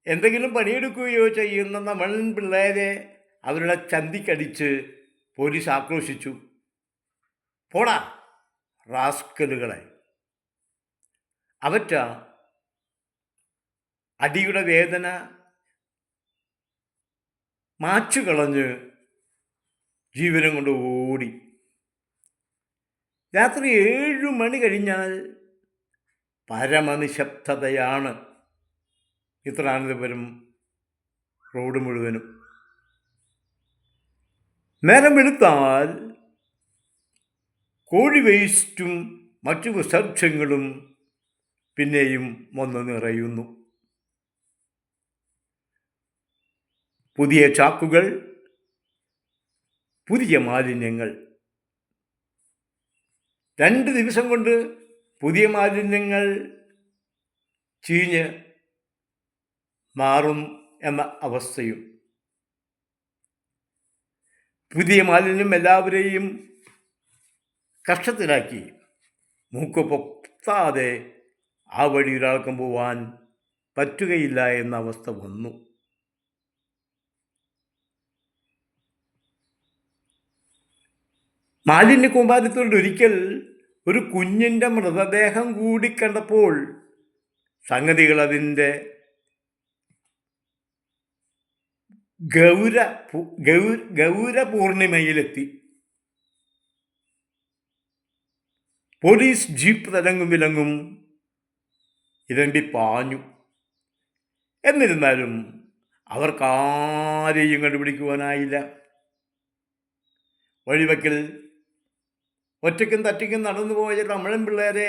എന്തെങ്കിലും പണിയെടുക്കുകയോ ചെയ്യുന്ന തമിഴൻ പിള്ളേരെ അവരുടെ ചന്തിക്കടിച്ച് പോലീസ് ആക്രോശിച്ചു. പോടാ റാസ്കലുകളെ! അവറ്റ അടിയുടെ വേദന മാച്ചുകളഞ്ഞ് ജീവനം കൊണ്ട് ഓടി. രാത്രി 7 മണി കഴിഞ്ഞാൽ പരമനിശബ്ദതയാണ് ഇത്രാനന്തപുരം റോഡ് മുഴുവനും. നേരം വെളുത്താൽ കോഴി വേസ്റ്റും മറ്റു വിസർജ്യങ്ങളും പിന്നെയും വന്ന് നിറയുന്നു. പുതിയ ചാക്കുകൾ, പുതിയ മാലിന്യങ്ങൾ. 2 ദിവസം കൊണ്ട് പുതിയ മാലിന്യങ്ങൾ ചീഞ്ഞ് മാറും എന്ന അവസ്ഥയും. പുതിയ മാലിന്യം എല്ലാവരെയും കഷ്ടത്തിലാക്കി. മൂക്ക് പൊത്താതെ ആ വഴി ഒരാൾക്കും പോവാൻ പറ്റുകയില്ല എന്ന അവസ്ഥ വന്നു. മാലിന്യ കൂമ്പാരത്തോട് ഒരിക്കൽ ഒരു കുഞ്ഞിൻ്റെ മൃതദേഹം കൂടി കണ്ടപ്പോൾ സംഗതികൾ അതിൻ്റെ ഗൗരപൂർണിമയിലെത്തി. പോലീസ് ജീപ്പ് തലങ്ങും വിലങ്ങും ഇരമ്പി പാഞ്ഞു. എന്നിരുന്നാലും അവർക്കാരെയും കണ്ടുപിടിക്കുവാനായില്ല. വഴിവെക്കൽ ഒറ്റയ്ക്കും തറ്റയ്ക്കും നടന്നുപോയ തമിഴൻ പിള്ളേരെ,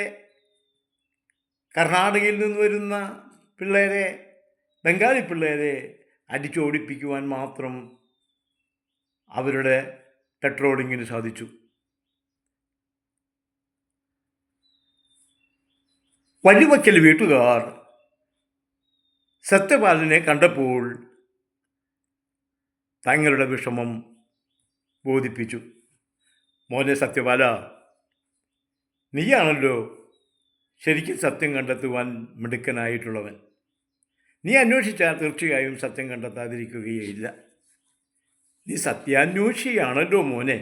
കർണാടകയിൽ നിന്ന് വരുന്ന പിള്ളേരെ, ബംഗാളി പിള്ളേരെ അടിച്ചോടിപ്പിക്കുവാൻ മാത്രം അവരുടെ പെട്രോളിങ്ങിന് സാധിച്ചു. വഴിവെക്കൽ വീട്ടുകാർ സത്യപാലനെ കണ്ടപ്പോൾ തങ്ങളുടെ വിഷമം ബോധിപ്പിച്ചു. മോനെ സത്യപാല, നീയാണല്ലോ ശരിക്കും സത്യം കണ്ടെത്തുവാൻ മിടുക്കനായിട്ടുള്ളവൻ. നീ അന്വേഷിച്ചാൽ തീർച്ചയായും സത്യം കണ്ടെത്താതിരിക്കുകയില്ല. നീ സത്യാന്വേഷിയാണല്ലോ മോനെ.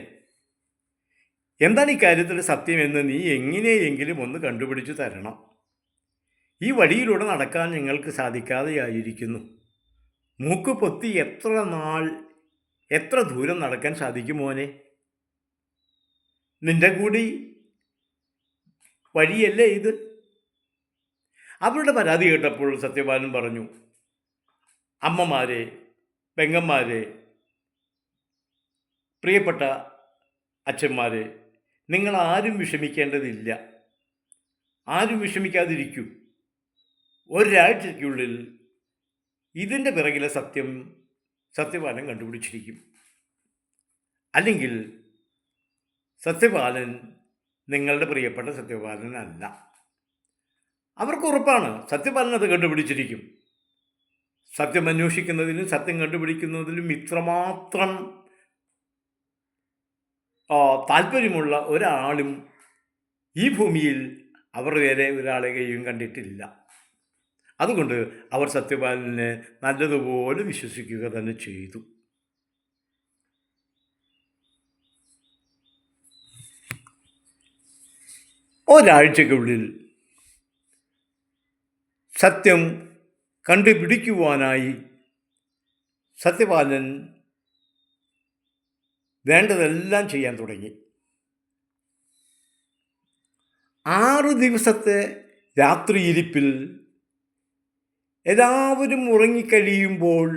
എന്താണ് ഇക്കാര്യത്തിൽ സത്യമെന്ന് നീ എങ്ങനെയെങ്കിലും ഒന്ന് കണ്ടുപിടിച്ചു തരണം. ഈ വഴിയിലൂടെ നടക്കാൻ ഞങ്ങൾക്ക് സാധിക്കാതെയായിരിക്കുന്നു. മൂക്ക് പൊത്തി എത്ര ദൂരം നടക്കാൻ സാധിക്കും മോനെ? നിന്റെ കൂടി വഴിയല്ലേ ഇത്? അവരുടെ പരാതി കേട്ടപ്പോൾ സത്യപാലൻ പറഞ്ഞു, അമ്മമാരെ, പെങ്ങന്മാരെ, പ്രിയപ്പെട്ട അച്ഛന്മാരെ, നിങ്ങളാരും വിഷമിക്കേണ്ടതില്ല. ആരും വിഷമിക്കാതിരിക്കൂ. ഒരാഴ്ചയ്ക്കുള്ളിൽ ഇതിൻ്റെ പിറകിലെ സത്യപാലൻ കണ്ടുപിടിച്ചിരിക്കും. അല്ലെങ്കിൽ സത്യപാലൻ നിങ്ങളുടെ പ്രിയപ്പെട്ട സത്യപാലനല്ല. അവർക്ക് ഉറപ്പാണ് സത്യപാലൻ അത് കണ്ടുപിടിച്ചിരിക്കും. സത്യം അന്വേഷിക്കുന്നതിലും സത്യം കണ്ടുപിടിക്കുന്നതിലും ഇത്രമാത്രം താല്പര്യമുള്ള ഒരാളും ഈ ഭൂമിയിൽ അവർ വേറെ ഒരാളെയും കണ്ടിട്ടില്ല. അതുകൊണ്ട് അവർ സത്യപാലനെ നല്ലതുപോലെ വിശ്വസിക്കുക തന്നെ ചെയ്തു. ഒരാഴ്ചയ്ക്കുള്ളിൽ സത്യം കണ്ടുപിടിക്കുവാനായി സത്യപാലൻ വേണ്ടതെല്ലാം ചെയ്യാൻ തുടങ്ങി. 6 ദിവസത്തെ രാത്രിയിരിപ്പിൽ എല്ലാവരും ഉറങ്ങിക്കഴിയുമ്പോൾ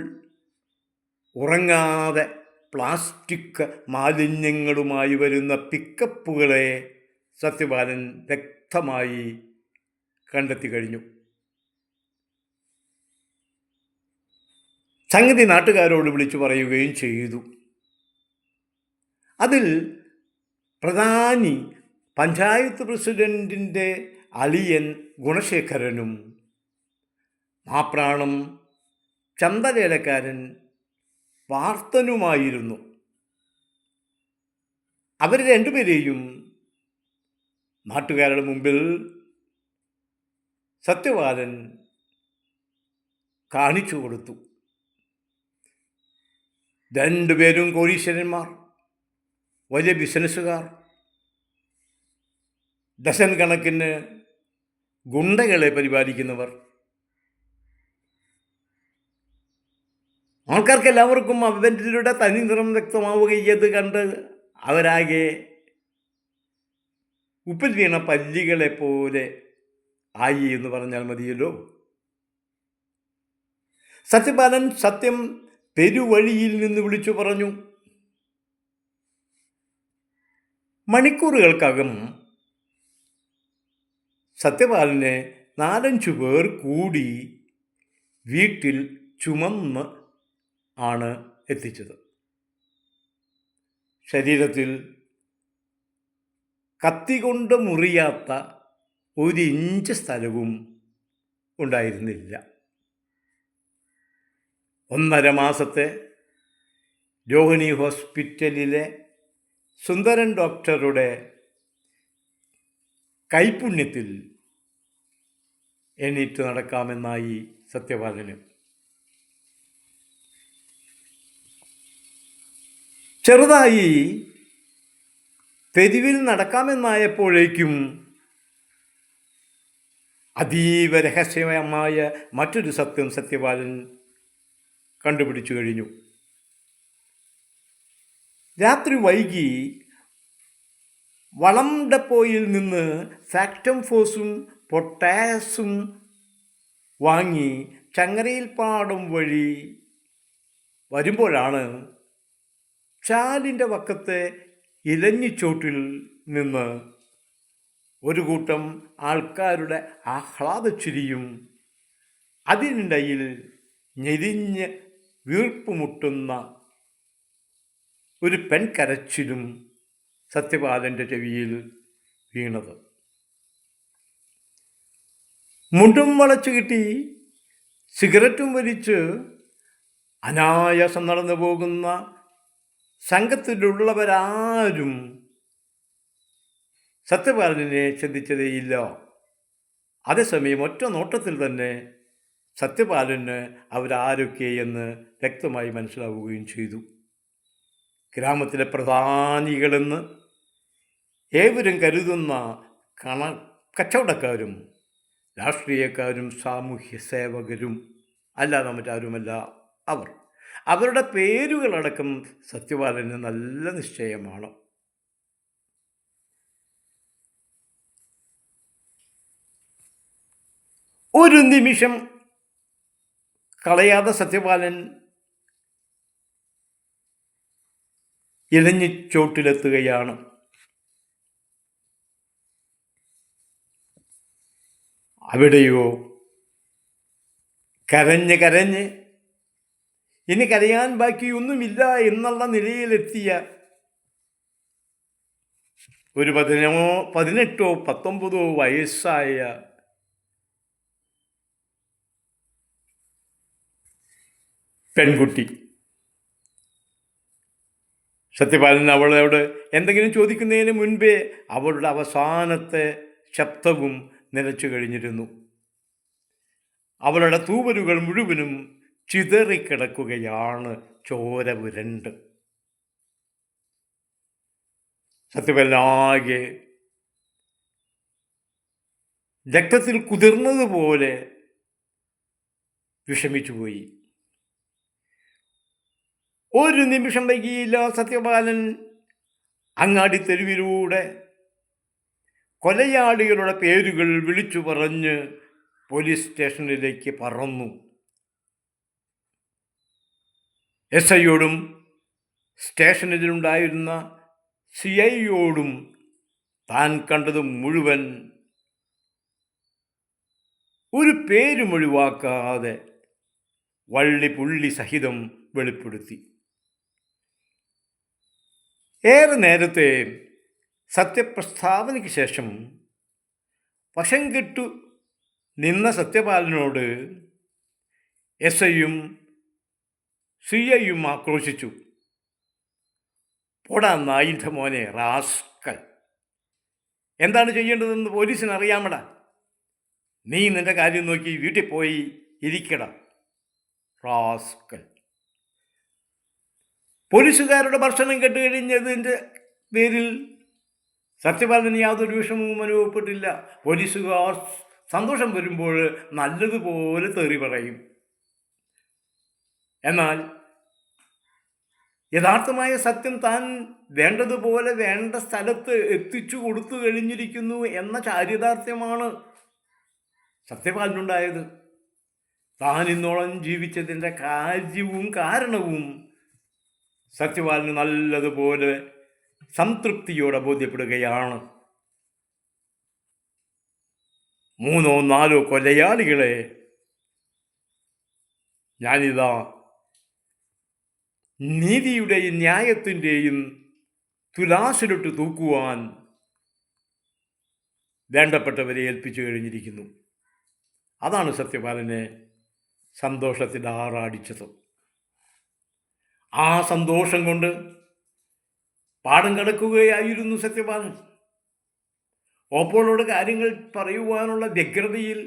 ഉറങ്ങാതെ പ്ലാസ്റ്റിക് മാലിന്യങ്ങളുമായി വരുന്ന പിക്കപ്പുകളെ സത്യപാലൻ വ്യക്തമായി കണ്ടെത്തി കഴിഞ്ഞു. സംഗതി നാട്ടുകാരോട് വിളിച്ചു പറയുകയും ചെയ്തു. അതിൽ പ്രധാനി പഞ്ചായത്ത് പ്രസിഡൻറ്റിൻ്റെ അളിയൻ ഗുണശേഖരനും മാപ്രാണം ചന്തലേലക്കാരൻ വാർത്തനുമായിരുന്നു. അവർ രണ്ടുപേരെയും നാട്ടുകാരുടെ മുമ്പിൽ സത്യപാലൻ കാണിച്ചു കൊടുത്തു. രണ്ടുപേരും കോടീശ്വരന്മാർ, വലിയ ബിസിനസ്സുകാർ, ഡസൻ കണക്കിന് ഗുണ്ടകളെ പരിപാലിക്കുന്നവർ. ആൾക്കാർക്ക് എല്ലാവർക്കും അവരുടെ തനി നിറം വ്യക്തമാവുകയത് കണ്ട് അവരാകെ ഉപ്പിൽ വീണ പല്ലികളെ പോലെ ആയി എന്ന് പറഞ്ഞാൽ മതിയല്ലോ. സത്യപാലൻ സത്യം പെരുവഴിയിൽ നിന്ന് വിളിച്ചു പറഞ്ഞു. മണിക്കൂറുകൾക്കകം സത്യപാലനെ 4-5 പേർ കൂടി വീട്ടിൽ ചുമന്ന് ആണ് എത്തിച്ചത്. ശരീരത്തിൽ കത്തികൊണ്ട് മുറിയാത്ത 1 ഇഞ്ച് സ്ഥലവും ഉണ്ടായിരുന്നില്ല. 1.5 മാസത്തെ രോഹിണി ഹോസ്പിറ്റലിലെ സുന്ദരൻ ഡോക്ടറുടെ കൈപുണ്യത്തിൽ എണീറ്റ് നടക്കാമെന്നായി സത്യപാലന്. ചെറുതായി തെരുവിൽ നടക്കാമെന്നായപ്പോഴേക്കും അതീവ രഹസ്യമായ മറ്റൊരു സത്യം സത്യപാലൻ കണ്ടുപിടിച്ചു കഴിഞ്ഞു. രാത്രി വൈകി വളം ഡെപ്പോയിൽ നിന്ന് ഫാക്ടം ഫോസും പൊട്ടാസും വാങ്ങി ചങ്ങരയിൽപ്പാടം വഴി വരുമ്പോഴാണ് ചാലിൻ്റെ വക്കത്തെ ഇലഞ്ഞിച്ചോട്ടിൽ നിന്ന് ഒരു കൂട്ടം ആൾക്കാരുടെ ആഹ്ലാദച്ചിരിയും അതിനിടയിൽ ഞെരിഞ്ഞ് വീർപ്പുമുട്ടുന്ന ഒരു പെൺകരച്ചിലും സത്യപാലൻ്റെ ചെവിയിൽ വീണത്. മുണ്ടും വളച്ചു കിട്ടി സിഗരറ്റും വലിച്ച് അനായാസം നടന്നു പോകുന്ന സംഘത്തിലുള്ളവരാരും സത്യപാലനെ ചിന്തിച്ചതേയില്ല. അതേസമയം ഒറ്റ നോട്ടത്തിൽ തന്നെ സത്യപാലന് അവരാരൊക്കെയെന്ന് വ്യക്തമായി മനസ്സിലാവുകയും ചെയ്തു. ഗ്രാമത്തിലെ പ്രധാനികളെന്ന് ഏവരും കരുതുന്ന കച്ചവടക്കാരും രാഷ്ട്രീയക്കാരും സാമൂഹ്യ സേവകരും അല്ലാതെ മറ്റാരുമല്ല അവർ. അവരുടെ പേരുകളടക്കം സത്യപാലന് നല്ല നിശ്ചയമാണ്. ഒരു നിമിഷം കളയാതെ സത്യപാലൻ ഇലഞ്ഞിച്ചോട്ടിലെത്തുകയാണ്. അവിടെയോ കരഞ്ഞ് ഇനി കരയാൻ ബാക്കിയൊന്നുമില്ല എന്നുള്ള നിലയിലെത്തിയ ഒരു 18 19 വയസ്സായ പെൺകുട്ടി. സത്യപാലൻ അവളോട് എന്തെങ്കിലും ചോദിക്കുന്നതിന് മുൻപേ അവളുടെ അവസാനത്തെ ശബ്ദവും നിലച്ചു കഴിഞ്ഞിരുന്നു. അവളുടെ തൂവലുകൾ മുഴുവനും ചിതറിക്കിടക്കുകയാണ്, ചോര പുരണ്ട്. സത്യപാലനാകെ രക്തത്തിൽ കുതിർന്നതുപോലെ വിഷമിച്ചുപോയി. ഒരു നിമിഷം വൈകിയില്ല. സത്യപാലൻ അങ്ങാടി തെരുവിലൂടെ കൊലയാളികളുടെ പേരുകൾ വിളിച്ചു പറഞ്ഞ് പോലീസ് സ്റ്റേഷനിലേക്ക് പറന്നു. SIയോടും സ്റ്റേഷനിലുണ്ടായിരുന്ന CIയോടും താൻ കണ്ടത് മുഴുവൻ ഒരു പേരും ഒഴിവാക്കാതെ വള്ളി പുള്ളി സഹിതം വെളിപ്പെടുത്തി. ഏറെ നേരത്തെ സത്യപ്രസ്താവനയ്ക്ക് ശേഷം വശം കെട്ടു നിന്ന സത്യപാലനോട് SIയും CIയും ആക്രോശിച്ചു. പോടാ നായിൻ്റെ മോനെ, റാസ്കൽ! എന്താണ് ചെയ്യേണ്ടതെന്ന് പോലീസിന് അറിയാമടാ. നീ നിന്റെ കാര്യം നോക്കി വീട്ടിൽ പോയി ഇരിക്കടാ, റാസ്കൽ. പോലീസുകാരുടെ ഭർഷണം കേട്ടുകഴിഞ്ഞതിൻ്റെ പേരിൽ സത്യപാലന് യാതൊരു വിഷമവും അനുഭവപ്പെട്ടില്ല. പോലീസുകാർ സന്തോഷം വരുമ്പോൾ നല്ലതുപോലെ തെറി പറയും. എന്നാൽ യഥാർത്ഥമായ സത്യം താൻ വേണ്ടതുപോലെ വേണ്ട സ്ഥലത്ത് എത്തിച്ചു കൊടുത്തു കഴിഞ്ഞിരിക്കുന്നു എന്ന ചാരിതാർത്ഥ്യമാണ് സത്യപാലനുണ്ടായത്. താൻ ഇന്നോളം ജീവിച്ചതിൻ്റെ കാര്യവും കാരണവും സത്യപാലന് നല്ലതുപോലെ സംതൃപ്തിയോടെ ബോധ്യപ്പെടുകയാണ്. 3 or 4 കൊലയാളികളെ ഞാനിതാ നീതിയുടെയും ന്യായത്തിൻ്റെയും തുലാസിലിട്ട് തൂക്കുവാൻ വേണ്ടപ്പെട്ടവരെ ഏൽപ്പിച്ചു കഴിഞ്ഞിരിക്കുന്നു. അതാണ് സത്യപാലനെ സന്തോഷത്തിൽ ആറാടിച്ചത്. ആ സന്തോഷം കൊണ്ട് പാടം കടക്കുകയായിരുന്നു സത്യപാലൻ. ഓപ്പോളോട് കാര്യങ്ങൾ പറയുവാനുള്ള വ്യഗ്രതയിൽ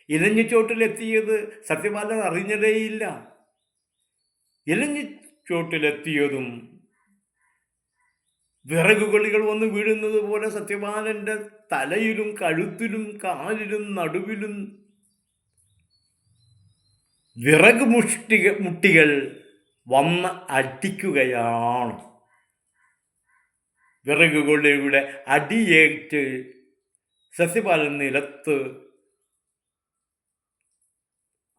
ഇലഞ്ഞിച്ചോട്ടിലെത്തിയത് സത്യപാലൻ അറിഞ്ഞതേയില്ല. ഇലഞ്ഞിച്ചോട്ടിലെത്തിയതും വിറകുകളികൾ വന്ന് വീഴുന്നത് പോലെ സത്യപാലൻ്റെ തലയിലും കഴുത്തിലും കാലിലും നടുവിലും വിറക് മുട്ടികൾ വന്ന് അടിക്കുകയാണ്. വിറകുകളുടെ അടിയേറ്റ് സത്യപാലൻ നിലത്ത്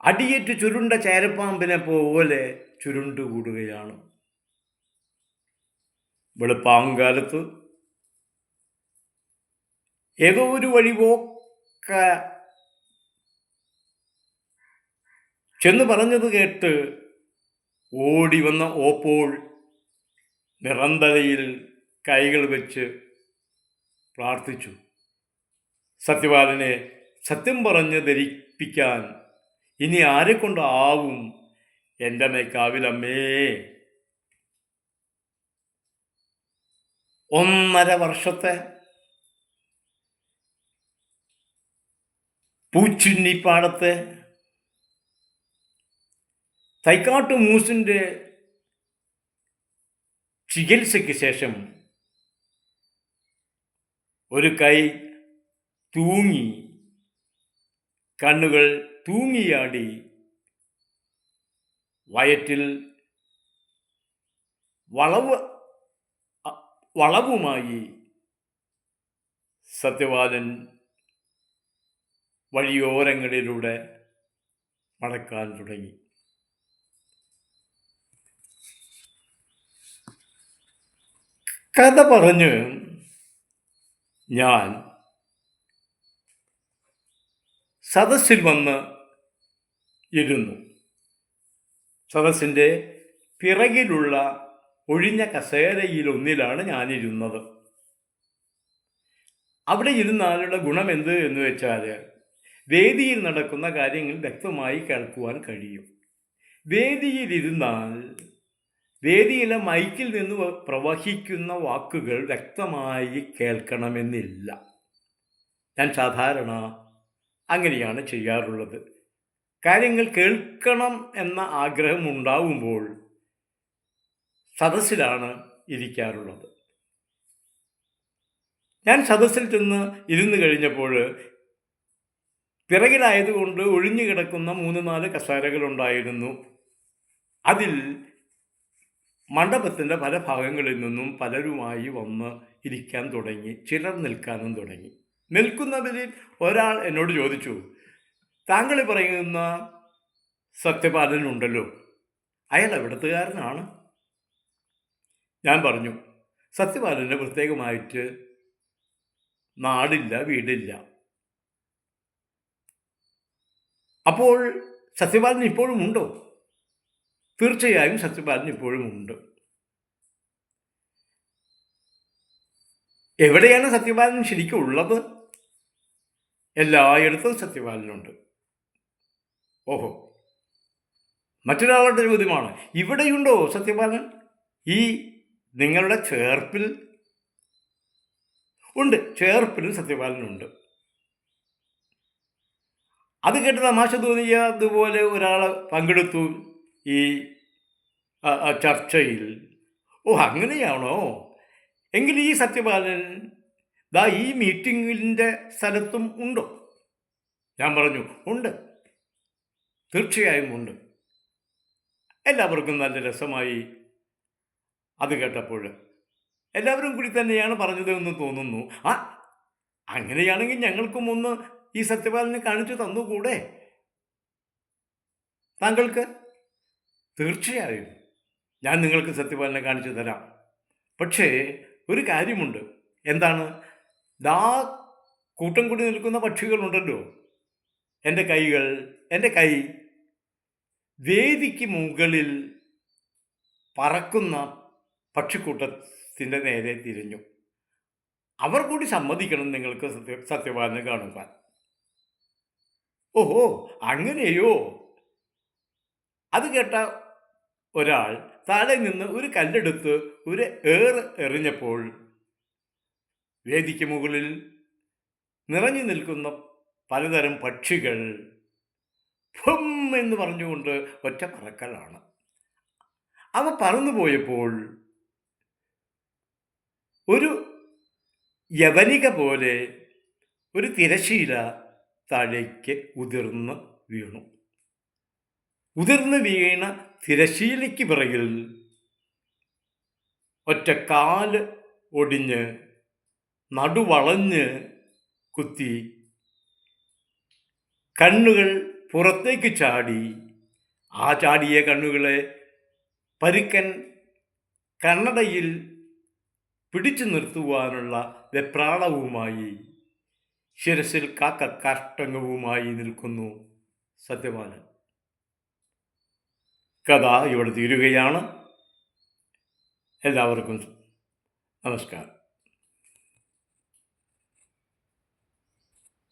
അടിയേറ്റ് ചുരുണ്ട ചേരപ്പാമ്പിനെ പോലെ ചുരുണ്ടുകൂടുകയാണ്. വെളുപ്പാങ്കാലത്ത് ഏതോ ഒരു വഴിപോക്ക ചെന്ന് പറഞ്ഞത് കേട്ട് ഓടി വന്ന ഓപ്പോൾ നിറന്തലയിൽ കൈകൾ വെച്ച് പ്രാർത്ഥിച്ചു. സത്യപാലനെ സത്യം പറഞ്ഞ് ധരിപ്പിക്കാൻ ഇനി ആരെക്കൊണ്ടാവും എൻ്റെ മേക്കാവിലമ്മേ. 1.5 വർഷത്തെ പൂച്ചുന്നിപ്പാടത്തെ തൈക്കാട്ടു മൂസിൻ്റെ ചികിത്സയ്ക്ക് ശേഷം ഒരു കൈ തൂങ്ങി, കണ്ണുകൾ തൂങ്ങിയാടി, വയറ്റിൽ വളവുമായി സത്യപാലൻ വഴിയോരങ്ങളിലൂടെ നടക്കാൻ തുടങ്ങി. കഥ പറഞ്ഞ് ഞാൻ സദസ്സിൽ വന്ന് ഇരുന്നു. സദസ്സിൻ്റെ പിറകിലുള്ള ഒഴിഞ്ഞ കസേരയിലൊന്നിലാണ് ഞാനിരുന്നത്. അവിടെ ഇരുന്നാലുള്ള ഗുണം എന്ത് എന്ന് വെച്ചാൽ വേദിയിൽ നടക്കുന്ന കാര്യങ്ങൾ വ്യക്തമായി കേൾക്കുവാൻ കഴിയും. വേദിയിലിരുന്നാൽ വേദിയിലെ മൈക്കിൽ നിന്ന് പ്രവഹിക്കുന്ന വാക്കുകൾ വ്യക്തമായി കേൾക്കണമെന്നില്ല. ഞാൻ സാധാരണ അങ്ങനെയാണ് ചെയ്യാറുള്ളത്. കാര്യങ്ങൾ കേൾക്കണം എന്ന ആഗ്രഹം ഉണ്ടാവുമ്പോൾ സദസ്സിലാണ് ഇരിക്കാറുള്ളത്. ഞാൻ സദസ്സിൽ ചെന്ന് ഇരുന്ന് കഴിഞ്ഞപ്പോൾ പിറകിലായതുകൊണ്ട് ഒഴിഞ്ഞു കിടക്കുന്ന 3-4 കസേരകളുണ്ടായിരുന്നു. അതിൽ മണ്ഡപത്തിൻ്റെ പല ഭാഗങ്ങളിൽ നിന്നും പലരുമായി വന്ന് ഇരിക്കാൻ തുടങ്ങി. ചിലർ നിൽക്കാനും തുടങ്ങി. നിൽക്കുന്നവരിൽ ഒരാൾ എന്നോട് ചോദിച്ചു, താങ്കൾ പറയുന്ന സത്യപാലനുണ്ടല്ലോ, അയാൾ എവിടത്തുകാരനാണ്? ഞാൻ പറഞ്ഞു, സത്യപാലന് പ്രത്യേകമായിട്ട് നാടില്ല, വീടില്ല. അപ്പോൾ സത്യപാലൻ ഇപ്പോഴും ഉണ്ടോ? തീർച്ചയായും സത്യപാലൻ ഇപ്പോഴും ഉണ്ട്. എവിടെയാണ് സത്യപാലൻ ശരിക്കും ഉള്ളത്? എല്ലായിടത്തും സത്യപാലനുണ്ട്. ഓഹോ, മറ്റൊരാളുടെ ചോദ്യമാണ്, ഇവിടെയുണ്ടോ സത്യപാലൻ? ഈ നിങ്ങളുടെ ചേർപ്പിൽ ഉണ്ട്, ചേർപ്പിലും സത്യപാലനുണ്ട്. അത് കേട്ട് തമാശ തോന്നിയതുപോലെ ഒരാൾ പങ്കെടുത്തു ഈ ചർച്ചയിൽ. ഓ, അങ്ങനെയാണോ? എങ്കിൽ ഈ സത്യപാലൻ ഈ മീറ്റിങ്ങിൻ്റെ സ്ഥലത്തും ഉണ്ടോ? ഞാൻ പറഞ്ഞു, ഉണ്ട്, തീർച്ചയായും ഉണ്ട്. എല്ലാവർക്കും നല്ല രസമായി. അത് കേട്ടപ്പോൾ എല്ലാവരും കൂടി തന്നെയാണ് പറഞ്ഞതെന്ന് തോന്നുന്നു. അങ്ങനെയാണെങ്കിൽ ഞങ്ങൾക്കും ഒന്ന് ഈ സത്യപാലനെ കാണിച്ചു തന്നുകൂടെ താങ്കൾക്ക്? തീർച്ചയായും ഞാൻ നിങ്ങൾക്ക് സത്യപാലനെ കാണിച്ചു തരാം. പക്ഷേ ഒരു കാര്യമുണ്ട്. എന്താണ്? കൂട്ടം കൂടി നിൽക്കുന്ന പക്ഷികളുണ്ടല്ലോ, എൻ്റെ കൈ വേദിക്ക് മുകളിൽ പറക്കുന്ന പക്ഷിക്കൂട്ടത്തിൻ്റെ നേരെ തിരിഞ്ഞു. അവർ കൂടി സമ്മതിക്കണം നിങ്ങൾക്ക് സത്യപാലനെ കാണുവാൻ. ഓഹോ, അങ്ങനെയോ? അത് കേട്ട ഒരാൾ താഴെ നിന്ന് ഒരു കല്ലെടുത്ത് ഒരു എറിഞ്ഞപ്പോൾ വേദിക്ക് മുകളിൽ നിറഞ്ഞു നിൽക്കുന്ന പലതരം പക്ഷികൾ ഫും എന്ന് പറഞ്ഞുകൊണ്ട് ഒറ്റ പറക്കലാണ്. അവ പറന്നുപോയപ്പോൾ ഒരു യവനിക പോലെ ഒരു തിരശീല താഴേക്ക് ഉതിർന്ന് വീണു. ഉതിർന്ന് വീണ തിരശീലയ്ക്ക് പിറകിൽ ഒറ്റ കാല് ഒടിഞ്ഞ് നടുവളഞ്ഞ് കുത്തി കണ്ണുകൾ പുറത്തേക്ക് ചാടി. ആ ചാടിയ കണ്ണുകളെ പരുക്കൻ കണ്ണടയിൽ പിടിച്ചു നിർത്തുവാനുള്ള വെപ്രാളവുമായി ശിരസിൽ കാഷ്ടങ്ങവുമായി നിൽക്കുന്നു സത്യപാലൻ. കഥ ഇവിടെ തീരുകയാണ്. എല്ലാവർക്കും നമസ്കാരം.